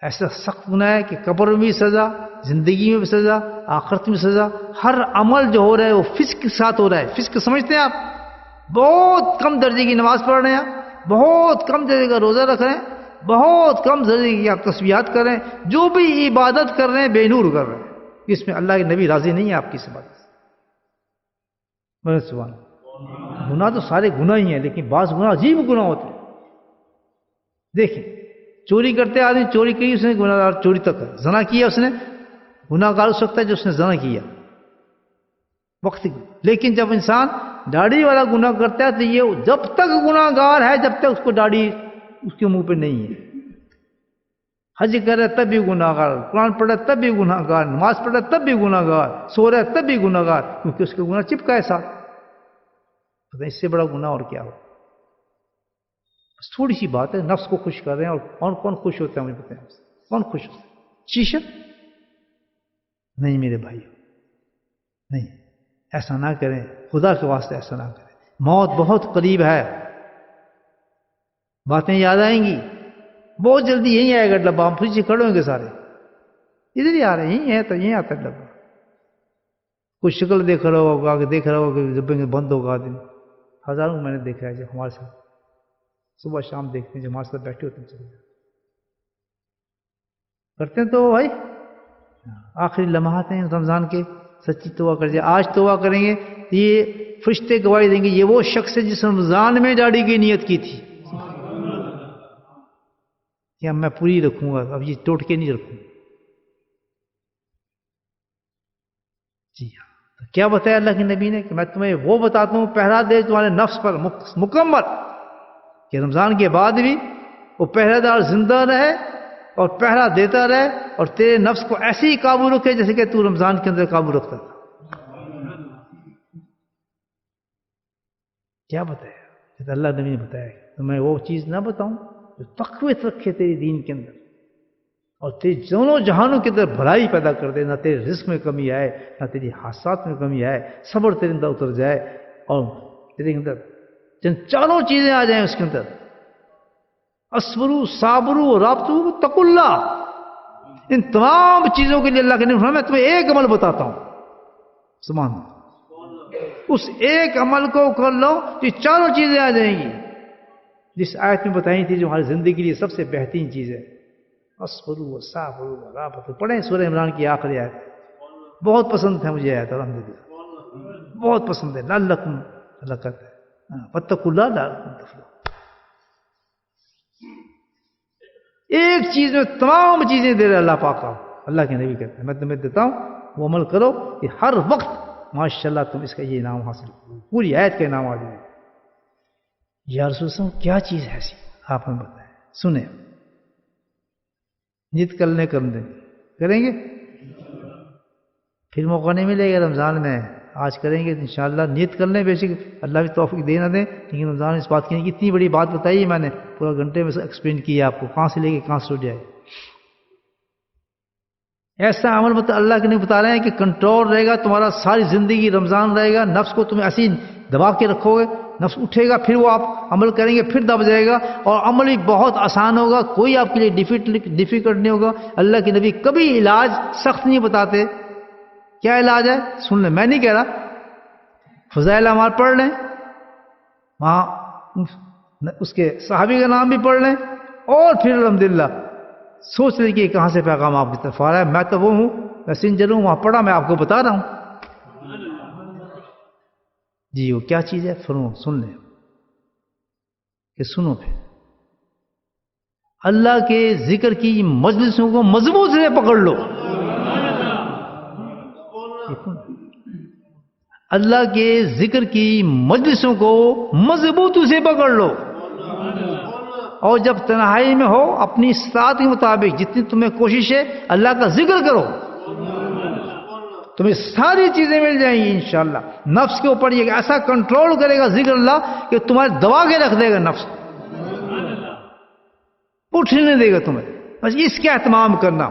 ایسا سخت گناہ ہے کہ قبر میں بھی سزا، زندگی میں بھی سزا، آخرت میں سزا. ہر عمل جو ہو رہا ہے وہ فسق کے ساتھ ہو رہا ہے. فسق سمجھتے ہیں آپ؟ بہت کم درجے کی نماز پڑھ رہے ہیں آپ، بہت کم درجے کا روزہ رکھ رہے ہیں، بہت کم درجے کی آپ تسبیحات کر رہے ہیں، جو بھی عبادت کر رہے ہیں بے نور کر رہے ہیں. اس میں اللہ کے نبی راضی نہیں ہے آپ کی اس بات سے. سبحان. گناہ تو سارے گناہ ہی ہیں لیکن بعض گناہ عجیب گناہ ہوتے ہیں. دیکھیں چوری کرتے آدمی، چوری کی اس نے گناہ گار چوری تک ہے. زنا کیا اس نے، گناہ گار ہو سکتا ہے جو اس نے زنا کیا وقت کی. لیکن جب انسان داڑھی والا گناہ کرتا ہے تو یہ جب تک گناہ گار ہے جب تک اس کو داڑھی اس کے منہ پہ نہیں ہے. حج کرے تب بھی گناہ گار, قرآن پڑھے تب بھی گناہ گار, نماز پڑھے تب بھی گناہ گار, سو رہے تب بھی گناہ گار, کیونکہ اس کے گناہ چپکا ہے ساتھ. پتہ اس سے بڑا گناہ اور کیا ہو. بس تھوڑی سی بات ہے, نفس کو خوش کر رہے ہیں. اور کون کون خوش ہوتا ہے مجھے بتائیں, کون خوش ہوتا ہے؟ شیشہ نہیں میرے بھائی, نہیں, ایسا نہ کریں, خدا کے واسطے ایسا نہ کریں. موت بہت قریب ہے, باتیں یاد آئیں گی, بہت جلدی یہیں آئے گا ڈبہ. ہم پھر سے کھڑے ہوں گے سارے, ادھر ہی آ رہے ہیں, یہیں ہے تو یہیں آتا ہے ڈبہ. کوئی شکل دیکھ رہا ہوگا کہ دیکھ رہا ہوگا کہ ڈبے بند ہوگا. دن ہزاروں میں نے دیکھا ہے جو ہمارے ساتھ صبح شام دیکھتے ہیں, جو ہمارے ساتھ بیٹھے ہوتے ہیں, چلے کرتے ہیں. تو بھائی آخری لمحات ہیں رمضان کے, سچی توبہ کر جائے. آج توبہ کریں گے تو یہ فرشتے گواہی دیں گے یہ وہ شخص ہے جس رمضان میں داڑھی کی نیت کی تھی کہ اب میں پوری رکھوں گا, اب یہ ٹوٹ کے نہیں رکھوں. جی ہاں, تو کیا بتایا اللہ کے نبی نے کہ میں تمہیں وہ بتاتا ہوں پہرا دے تمہارے نفس پر مکمل, کہ رمضان کے بعد بھی وہ پہرے دار زندہ رہے اور پہرا دیتا رہے, اور تیرے نفس کو ایسے ہی قابو رکھے جیسے کہ تو رمضان کے اندر قابو رکھتا تھا. کیا بتایا؟ اللہ نبی نے بتایا تو میں وہ چیز نہ بتاؤں جو تقویت رکھے تیری دین کے اندر اور تیری دونوں جہانوں کے اندر بھلائی پیدا کر دے. نہ تیرے رزق میں کمی آئے, نہ تیری حادثات میں کمی آئے, صبر تیرے اندر اتر جائے, اور تیرے اندر جن چاروں چیزیں آ جائیں اس کے اندر, اصبرو, صابرو, رابطو, تقوا اللہ. ان تمام چیزوں کے لیے اللہ کے نبی میں تمہیں ایک عمل بتاتا ہوں. سبحان اللہ, اس ایک عمل کو کر لو تو یہ چاروں چیزیں آ جائیں گی جس آیت میں بتائی تھی جو ہماری زندگی کے لیے سب سے بہترین چیز ہے. اصبرو, صابرو, رابطو. پڑھیں سورہ عمران کی آخری آیت, بہت پسند ہے مجھے آیت, الحمدللہ بہت پسند ہے. لعلکم, اللہ کہتا ہے واتقوا اللہ لعلکم تفلحون. ایک چیز میں تمام چیزیں دے رہے اللہ پاک. اللہ کے نبی کہتے ہیں میں تمہیں دیتا ہوں, وہ عمل کرو کہ ہر وقت ماشاءاللہ تم اس کا یہ انعام حاصل کرو. پوری آیت کا انعام آ جائے. یا رسول اللہ کیا چیز ہے ایسی, آپ ہمیں بتائیں. سنیں, نیت کرنے کریں گے, پھر موقع نہیں ملے گا رمضان میں. آج کریں گے انشاءاللہ. نیت کر لیں, بیشک اللہ بھی توفیق دے نہ دیں, لیکن رمضان اس بات کی نہیں. اتنی بڑی بات بتائی میں نے, پورا گھنٹے میں ایکسپلین کیا آپ کو, کہاں سے لے کے کہاں سے اٹھ جائے. ایسا عمل اللہ کے نہیں بتا رہے ہیں کہ کنٹرول رہے گا تمہارا ساری زندگی. رمضان رہے گا, نفس کو تم ایسی دبا کے رکھو گے, نفس اٹھے گا, پھر وہ آپ عمل کریں گے, پھر دب جائے گا, اور عمل بھی بہت آسان ہوگا, کوئی آپ کے لیے ڈیفیکلٹ نہیں ہوگا. اللہ کے نبی کبھی علاج سخت نہیں بتاتے. کیا علاج ہے سن لیں, میں نہیں کہہ رہا, فضائل اعمال پڑھ لیں, وہاں اس کے صحابی کا نام بھی پڑھ لیں, اور پھر الحمدللہ سوچ لیں کہ کہاں سے پیغام آپ کی طرف آ رہا ہے. میں تو وہ ہوں, میسنجر ہوں, وہاں پڑھا, میں آپ کو بتا رہا ہوں. جی وہ کیا چیز ہے سن لیں, کہ سنو پھر اللہ کے ذکر کی مجلسوں کو مضبوط سے پکڑ لو. اللہ کے ذکر کی مجلسوں کو مضبوط سے پکڑ لو, اور جب تنہائی میں ہو اپنی استطاعت کے مطابق جتنی تمہیں کوشش ہے اللہ کا ذکر کرو, تمہیں ساری چیزیں مل جائیں گی انشاءاللہ. نفس کے اوپر یہ ایسا کنٹرول کرے گا ذکر اللہ کہ تمہارے دبا کے رکھ دے گا. نفس اٹھنے دے گا تمہیں. بس اس کا اہتمام کرنا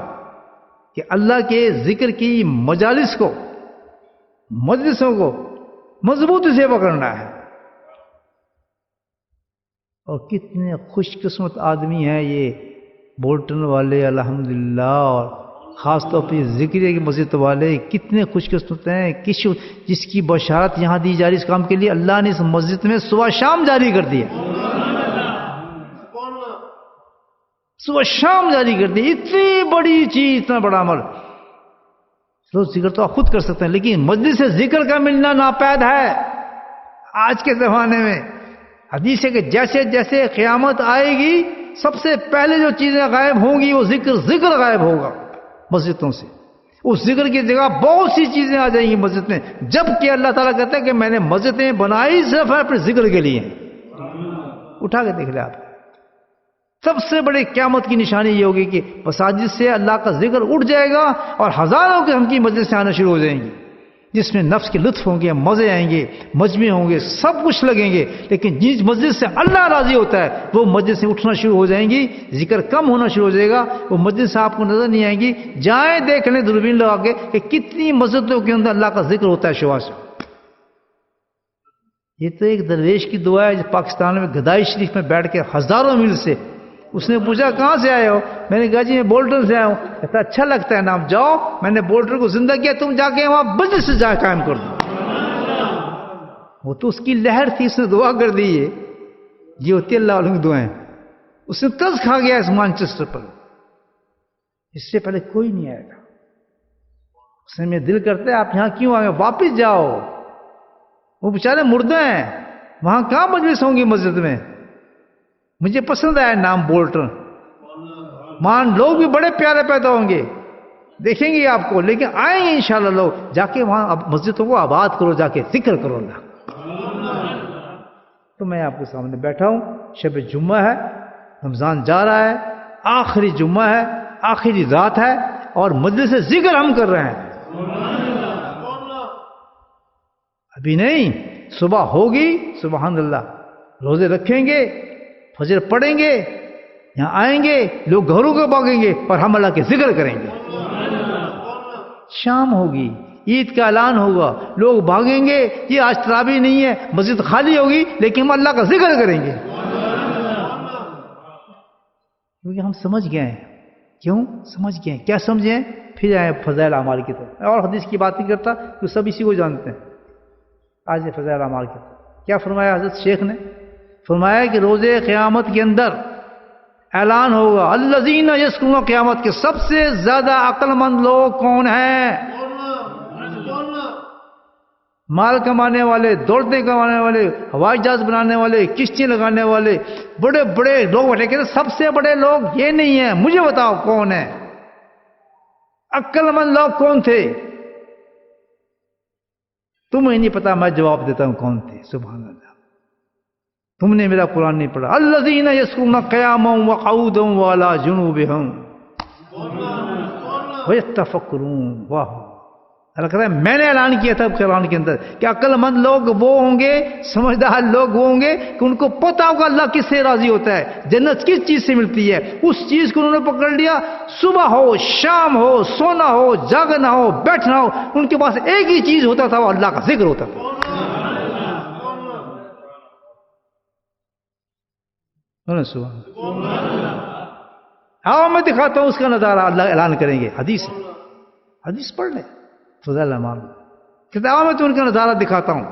کہ اللہ کے ذکر کی مجلسوں کو مضبوط سے پکڑنا ہے. اور کتنے خوش قسمت آدمی ہیں یہ بولٹن والے الحمدللہ, اور خاص طور پہ ذکر کی مسجد والے کتنے خوش قسمت ہیں. جس کی بشارت یہاں دی جا رہی اس کام کے لیے اللہ نے اس مسجد میں صبح شام جاری کر دیا. صبح شام جاری کر دی. اتنی بڑی چیز, اتنا بڑا عمل. روز ذکر تو آپ خود کر سکتے ہیں, لیکن مجلس سے ذکر کا ملنا ناپید ہے آج کے زمانے میں. حدیث ہے کہ جیسے جیسے قیامت آئے گی سب سے پہلے جو چیزیں غائب ہوں گی وہ ذکر غائب ہوگا مسجدوں سے. اس ذکر کی جگہ بہت سی چیزیں آ جائیں گی مسجد میں، جبکہ اللہ تعالیٰ کہتا ہے کہ میں نے مسجدیں بنائی صرف اپنے ذکر کے لیے۔ اٹھا کے دیکھ لیں آپ، سب سے بڑی قیامت کی نشانی یہ ہوگی کہ مساجد سے اللہ کا ذکر اٹھ جائے گا اور ہزاروں قسم کی مسجد سے آنا شروع ہو جائیں گی، جس میں نفس کے لطف ہوں گے، مزے آئیں گے، مجمع ہوں گے، سب کچھ لگیں گے، لیکن جس مسجد سے اللہ راضی ہوتا ہے وہ مسجد سے اٹھنا شروع ہو جائیں گی، ذکر کم ہونا شروع ہو جائے گا، وہ مسجد سے آپ کو نظر نہیں آئیں گی۔ جائیں دیکھ لیں دوربین لگا کے کہ کتنی مسجدوں کے اندر اللہ کا ذکر ہوتا ہے شوا سے۔ یہ تو ایک درویش کی دعا ہے جو پاکستان میں گدائی شریف میں بیٹھ کے ہزاروں میل سے، اس نے پوچھا کہاں سے آئے ہو؟ میں نے کہا جی میں بولڈر سے آیا ہوں۔ کہتا اچھا لگتا ہے نام، جاؤ میں نے بولڈر کو زندہ کیا، تم جا کے وہاں بزنس سے جا قائم کر دو۔ وہ تو اس کی لہر تھی، اس نے دعا کر دی ہے، یہ ہوتی ہے اللہ والوں کی دعائیں۔ اس نے قرض کھا گیا اس مانچسٹر پر، اس سے پہلے کوئی نہیں آیا تھا۔ اس نے میرا دل کرتا ہے آپ یہاں کیوں آئے، واپس جاؤ، وہ بیچارے مردے ہیں، وہاں کہاں مجلس ہوں گی مسجد میں۔ مجھے پسند آیا نام بولٹن، وہاں لوگ بھی بڑے پیارے پیدا ہوں گے، دیکھیں گے آپ کو، لیکن آئیں گے انشاءاللہ لوگ۔ جا کے وہاں مسجدوں کو آباد کرو، جا کے ذکر کرو اللہ۔ تو میں آپ کے سامنے بیٹھا ہوں، شب جمعہ ہے، رمضان جا رہا ہے، آخری جمعہ ہے، آخری رات ہے، اور مجلس ذکر ہم کر رہے ہیں۔ ابھی نہیں، صبح ہوگی، سبحان اللہ، روزے رکھیں گے، فجر پڑھیں گے، یہاں آئیں گے، لوگ گھروں کو بھاگیں گے پر ہم اللہ کے ذکر کریں گے۔ شام ہوگی، عید کا اعلان ہوگا، لوگ بھاگیں گے، یہ آج تراویح نہیں ہے، مسجد خالی ہوگی، لیکن ہم اللہ کا ذکر کریں گے، کیونکہ ہم سمجھ گئے ہیں۔ کیوں سمجھ گئے ہیں؟ کیا سمجھیں؟ پھر آئے فضائل اعمال کی طرف۔ اور حدیث کی بات نہیں کرتا تو سب اسی کو جانتے ہیں۔ آج فضائل اعمال کی طرف کیا فرمایا حضرت شیخ نے؟ فرمایا کہ روز قیامت کے اندر اعلان ہوگا، الذین یذکرون، قیامت کے سب سے زیادہ عقل مند لوگ کون ہیں؟ مال کمانے والے، دولتیں کمانے والے، ہوائی جہاز بنانے والے، کشتی لگانے والے، بڑے بڑے لوگ بیٹھے کہتے سب سے بڑے لوگ یہ نہیں ہیں، مجھے بتاؤ کون ہے؟ عقل مند لوگ کون تھے؟ تمہیں نہیں پتا، میں جواب دیتا ہوں کون تھے۔ سبحان اللہ، تم نے میرا قرآن نہیں پڑھا۔ الذین یذکرون قیاما وقعودا وعلی جنوبہم ویتفکرون۔ واہ، اللہ کہتا ہے میں نے اعلان کیا تھا قرآن کے اندر کہ عقل مند لوگ وہ ہوں گے، سمجھدار لوگ وہ ہوں گے کہ ان کو پتہ ہوگا اللہ کس سے راضی ہوتا ہے، جنت کس چیز سے ملتی ہے، اس چیز کو انہوں نے پکڑ لیا۔ صبح ہو، شام ہو، سونا ہو، جاگنا ہو، بیٹھنا ہو، ان کے پاس ایک ہی چیز ہوتا تھا، وہ اللہ کا ذکر ہوتا تھا۔ آؤ میں دکھاتا ہوں اس کا نظارہ، اللہ اعلان کریں گے، حدیث پڑھ لیں فضائل اعمال، کہتے ہیں میں تو ان کا نظارہ دکھاتا ہوں۔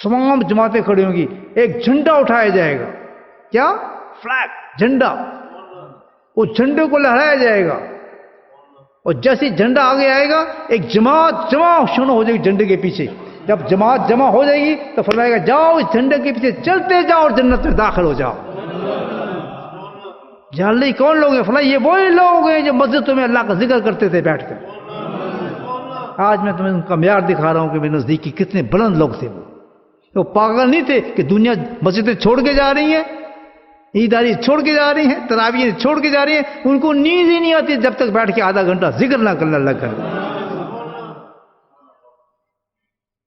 تمام جماعتیں کھڑی ہوں گی، ایک جھنڈا اٹھایا جائے گا، کیا؟ فلیگ، جھنڈا، وہ جھنڈے کو لہرایا جائے گا، اور جیسے جھنڈا آگے آئے گا ایک جماعت جمع شروع ہو جائے گی جھنڈے کے پیچھے۔ جب جماعت جمع ہو جائے گی تو فرمائے گا جاؤ اس جھنڈے کے پیچھے چلتے جاؤ اور جنت میں داخل ہو جاؤ۔ جان لی کون لوگ ہیں؟ فرمایا یہ وہی لوگ ہیں جو مسجدوں میں اللہ کا ذکر کرتے تھے بیٹھ کر۔ آج میں تمہیں ان کا معیار دکھا رہا ہوں کہ میرے نزدیکی کتنے بلند لوگ تھے۔ وہ پاگل نہیں تھے کہ دنیا مسجدیں چھوڑ کے جا رہی ہیں، عیداری چھوڑ کے جا رہی ہیں، تراویح چھوڑ کے جا رہی ہیں، ان کو نیند ہی نہیں آتی جب تک بیٹھ کے آدھا گھنٹہ ذکر نہ کرنا اللہ کر۔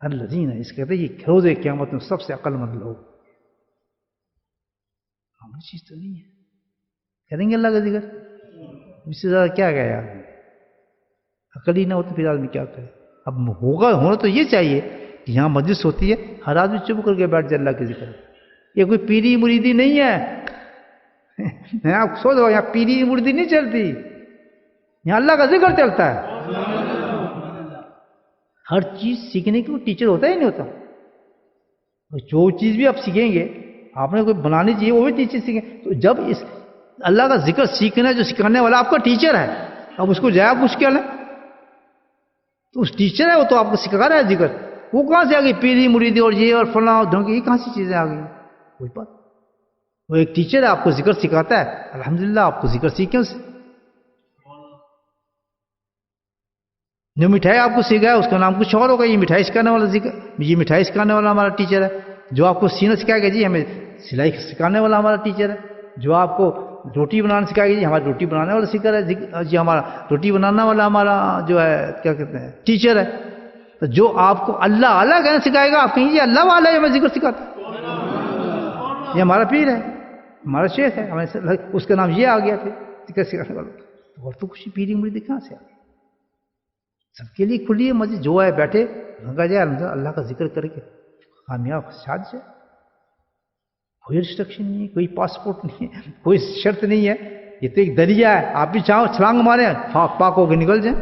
الذین، اس کہتے ہیں یہ روز قیامت میں سب سے عقل مند لوگ، ہم چیز تو نہیں ہے، کریں گے اللہ کا ذکر، اس سے زیادہ کیا گیا آدمی؟ عقل ہی نہ ہو تو پھر آدمی کیا کرے؟ اب ہونا تو یہ چاہیے کہ یہاں مجلس ہوتی ہے، ہر آدمی چپ کر کے بیٹھ جائے اللہ کے ذکر۔ یہ کوئی پیری مریدی نہیں ہے، آپ سوچ رہو یہاں پیری مریدی نہیں چلتی، یہاں اللہ کا ذکر چلتا ہے۔ ہر چیز سیکھنے کے کوئی ٹیچر ہوتا ہی نہیں ہوتا، جو چیز بھی آپ سیکھیں گے آپ نے کوئی بنانی چاہیے، وہ بھی ٹیچر سیکھیں۔ تو جب اس اللہ کا ذکر سیکھنا، جو سکھانے والا آپ کا ٹیچر ہے، اب اس کو جایا مشکل ہے، تو اس ٹیچر ہے وہ تو آپ کو سکھا رہا ہے ذکر، وہ کہاں سے آ گئی پیری مریدی اور یہ اور فلاں اور دھونکے، یہ کہاں سی چیزیں آ گئی؟ کوئی بات، وہ ایک ٹیچر ہے آپ کو ذکر سکھاتا ہے، الحمدللہ آپ کو ذکر سیکھیں اس سے۔ جو مٹھائی آپ کو سکھایا اس کا نام کچھ اور ہوگا. یہ مٹھائی سکھانے والا یہ مٹھائی سکھانے والا ہمارا ٹیچر ہے. جو آپ کو سینا سکھائے گا جی ہمیں سلائی سکھانے والا ہمارا ٹیچر ہے. جو آپ کو روٹی بنانا سکھائے گا جی ہمارا روٹی بنانے والا سکھا ہے جی. ہمارا روٹی بنانا والا ہمارا جو ہے کیا کہتے ہیں ٹیچر ہے. تو جو آپ کو اللہ اللہ کہنا سکھائے گا آپ کہیں یہ اللہ والا ہے ہمیں ذکر سکھاتا. یہ ہمارا پیر ہے ہمارا شیخ ہے ہمیں اس کا نام یہ آ گیا تھا ذکر سکھانے والا. اور تو کچھ پیری مریدی کہاں سے آ گئی؟ سب کے لیے کھلی ہے مسجد. جو ہے بیٹھے رنگا جائے اللہ کا ذکر کر کے کامیاب شاد سے. کوئی ریسٹرکشن نہیں ہے, کوئی پاسپورٹ نہیں ہے, کوئی شرط نہیں ہے. یہ تو ایک دریا ہے. آپ بھی چاہو چھلانگ ماریں پاک ہو کے نکل جائیں.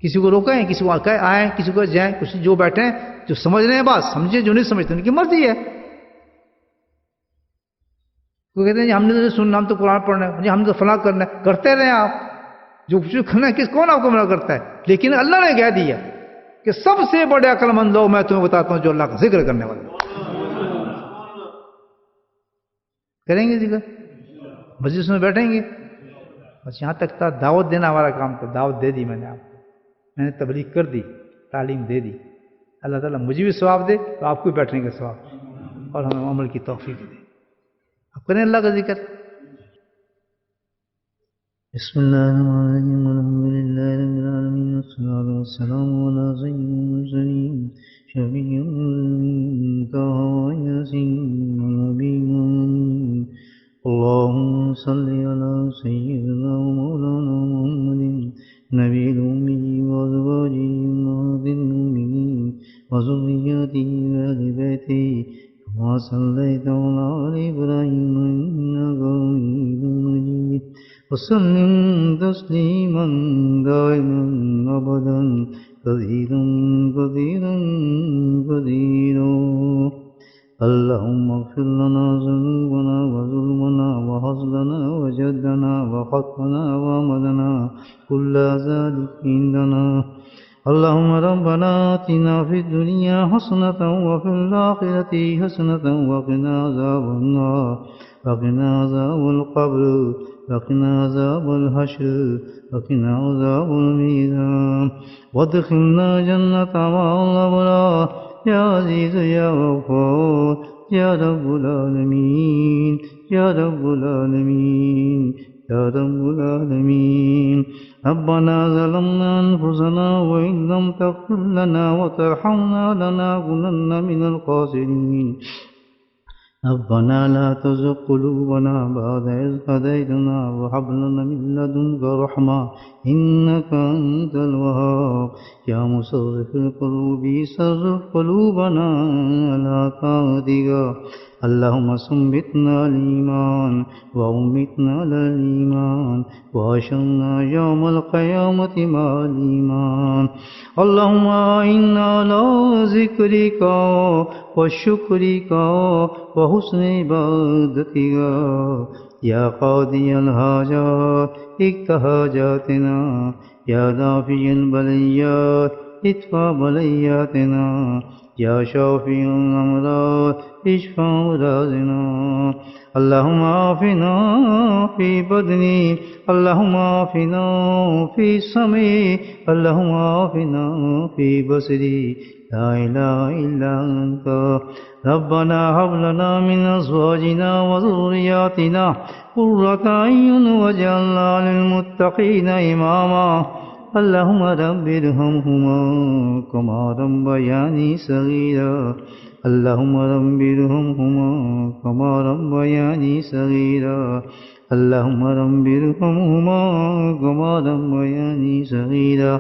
کسی کو روکیں کسی کو آئیں کسی کو جائیں. کچھ جو بیٹھے ہیں جو سمجھ رہے ہیں بات سمجھے, جو نہیں سمجھتے ان کی مرضی ہے. وہ کہتے ہیں جی ہم نے تو سننا ہم تو قرآن پڑھنا ہے جی ہم نے تو فلاں کرنا ہے. کرتے رہے آپ جو کچھ کرنا ہے. کون آپ کو منع کرتا ہے؟ لیکن اللہ نے کہہ دیا کہ سب سے بڑے عقل مند لوگ میں تمہیں بتاتا ہوں جو اللہ کا ذکر کرنے والے. کریں گے ذکر مجلس میں بیٹھیں گے. بس یہاں تک تھا دعوت دینا ہمارا کام تھا. دعوت دے دی میں نے آپ کو, میں نے تبلیغ کر دی, تعلیم دے دی. اللہ تعالیٰ مجھے بھی ثواب دے تو آپ کو بھی بیٹھنے کا ثواب اور ہمیں عمل کی توفیق دے. اب کریں اللہ کا ذکر. بسم اللہ الرحمن الرحیم الحمد للہ رب العالمین والصلاة والسلام علی سید المرسلین شفیع طه یاسین نبینا اللهم صل على سيدنا ومولانا محمد نبي الأمي وأزواجه أمهات المؤمنين وذرياته وآل بيته كما صليت على آل إبراهيم إنك حميد مجيد وسلم تسليما دائما أبدا كثيرا كثيرا كثيرا. اللهم اغفر لنا ذنوبنا وظلمنا وهزلنا وجدنا وخطنا وامدنا كل ذلك عندنا. اللهم ربنا آتنا في الدنيا حسنة وفي الآخرة حسنة وقنا عذاب النار وقنا عذاب القبر وقنا عذاب الحشر وقنا عذاب الميزان وادخلنا جنة مع الأبرار يا عزيز يا غفور يا رب العالمين يا رب العالمين يا رب العالمين. ربنا ظلمنا أنفسنا وإن لم تغفر لنا وترحمنا لنكونن من الخاسرين. ربنا لا تزغ قلوبنا بعد إذ هديتنا وهب لنا من لدنك رحمة إنك أنت الوهاب. يا مصرف القلوب صرف قلوبنا على طاعتك. اللهم ثبتنا الإيمان وأمتنا على الإيمان وأحشرنا يوم القيامة مع الإيمان. اللهم إنا على ذكرك وشكرك وحسن عبادتك. يا قاضي الحاجات اقض حاجاتنا. يا دافع البليات ادفع بلياتنا. يا شافي الأمراض اشف أمراضنا. اللهم عافنا في بدني اللهم عافنا في سمعي اللهم عافنا في بصري لا إله إلا أنت. ربنا هب لنا من أزواجنا وذرياتنا قرة أعين واجعلنا للمتقين إماما. اللهم رب ارحمهما كما ربياني صغيرا. اللهم رب ارحمهما كما ربياني صغيرا. اللهم رب ارحمهما كما ربياني صغيرا.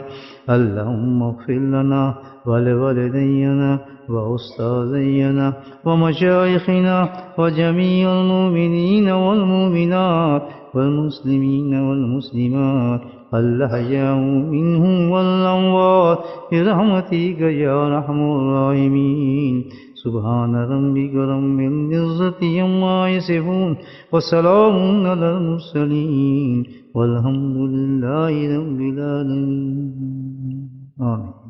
اللهم اغفر لنا ولوالدينا وأستاذينا ومشايخنا وجميع المؤمنين والمؤمنات والمسلمين والمسلمات الأحياء منهم والأموات برحمتك يا أرحم الراحمين. سبحان ربك رب العزة عما يصفون وسلام على المرسلين والحمد لله رب العالمين. آمين.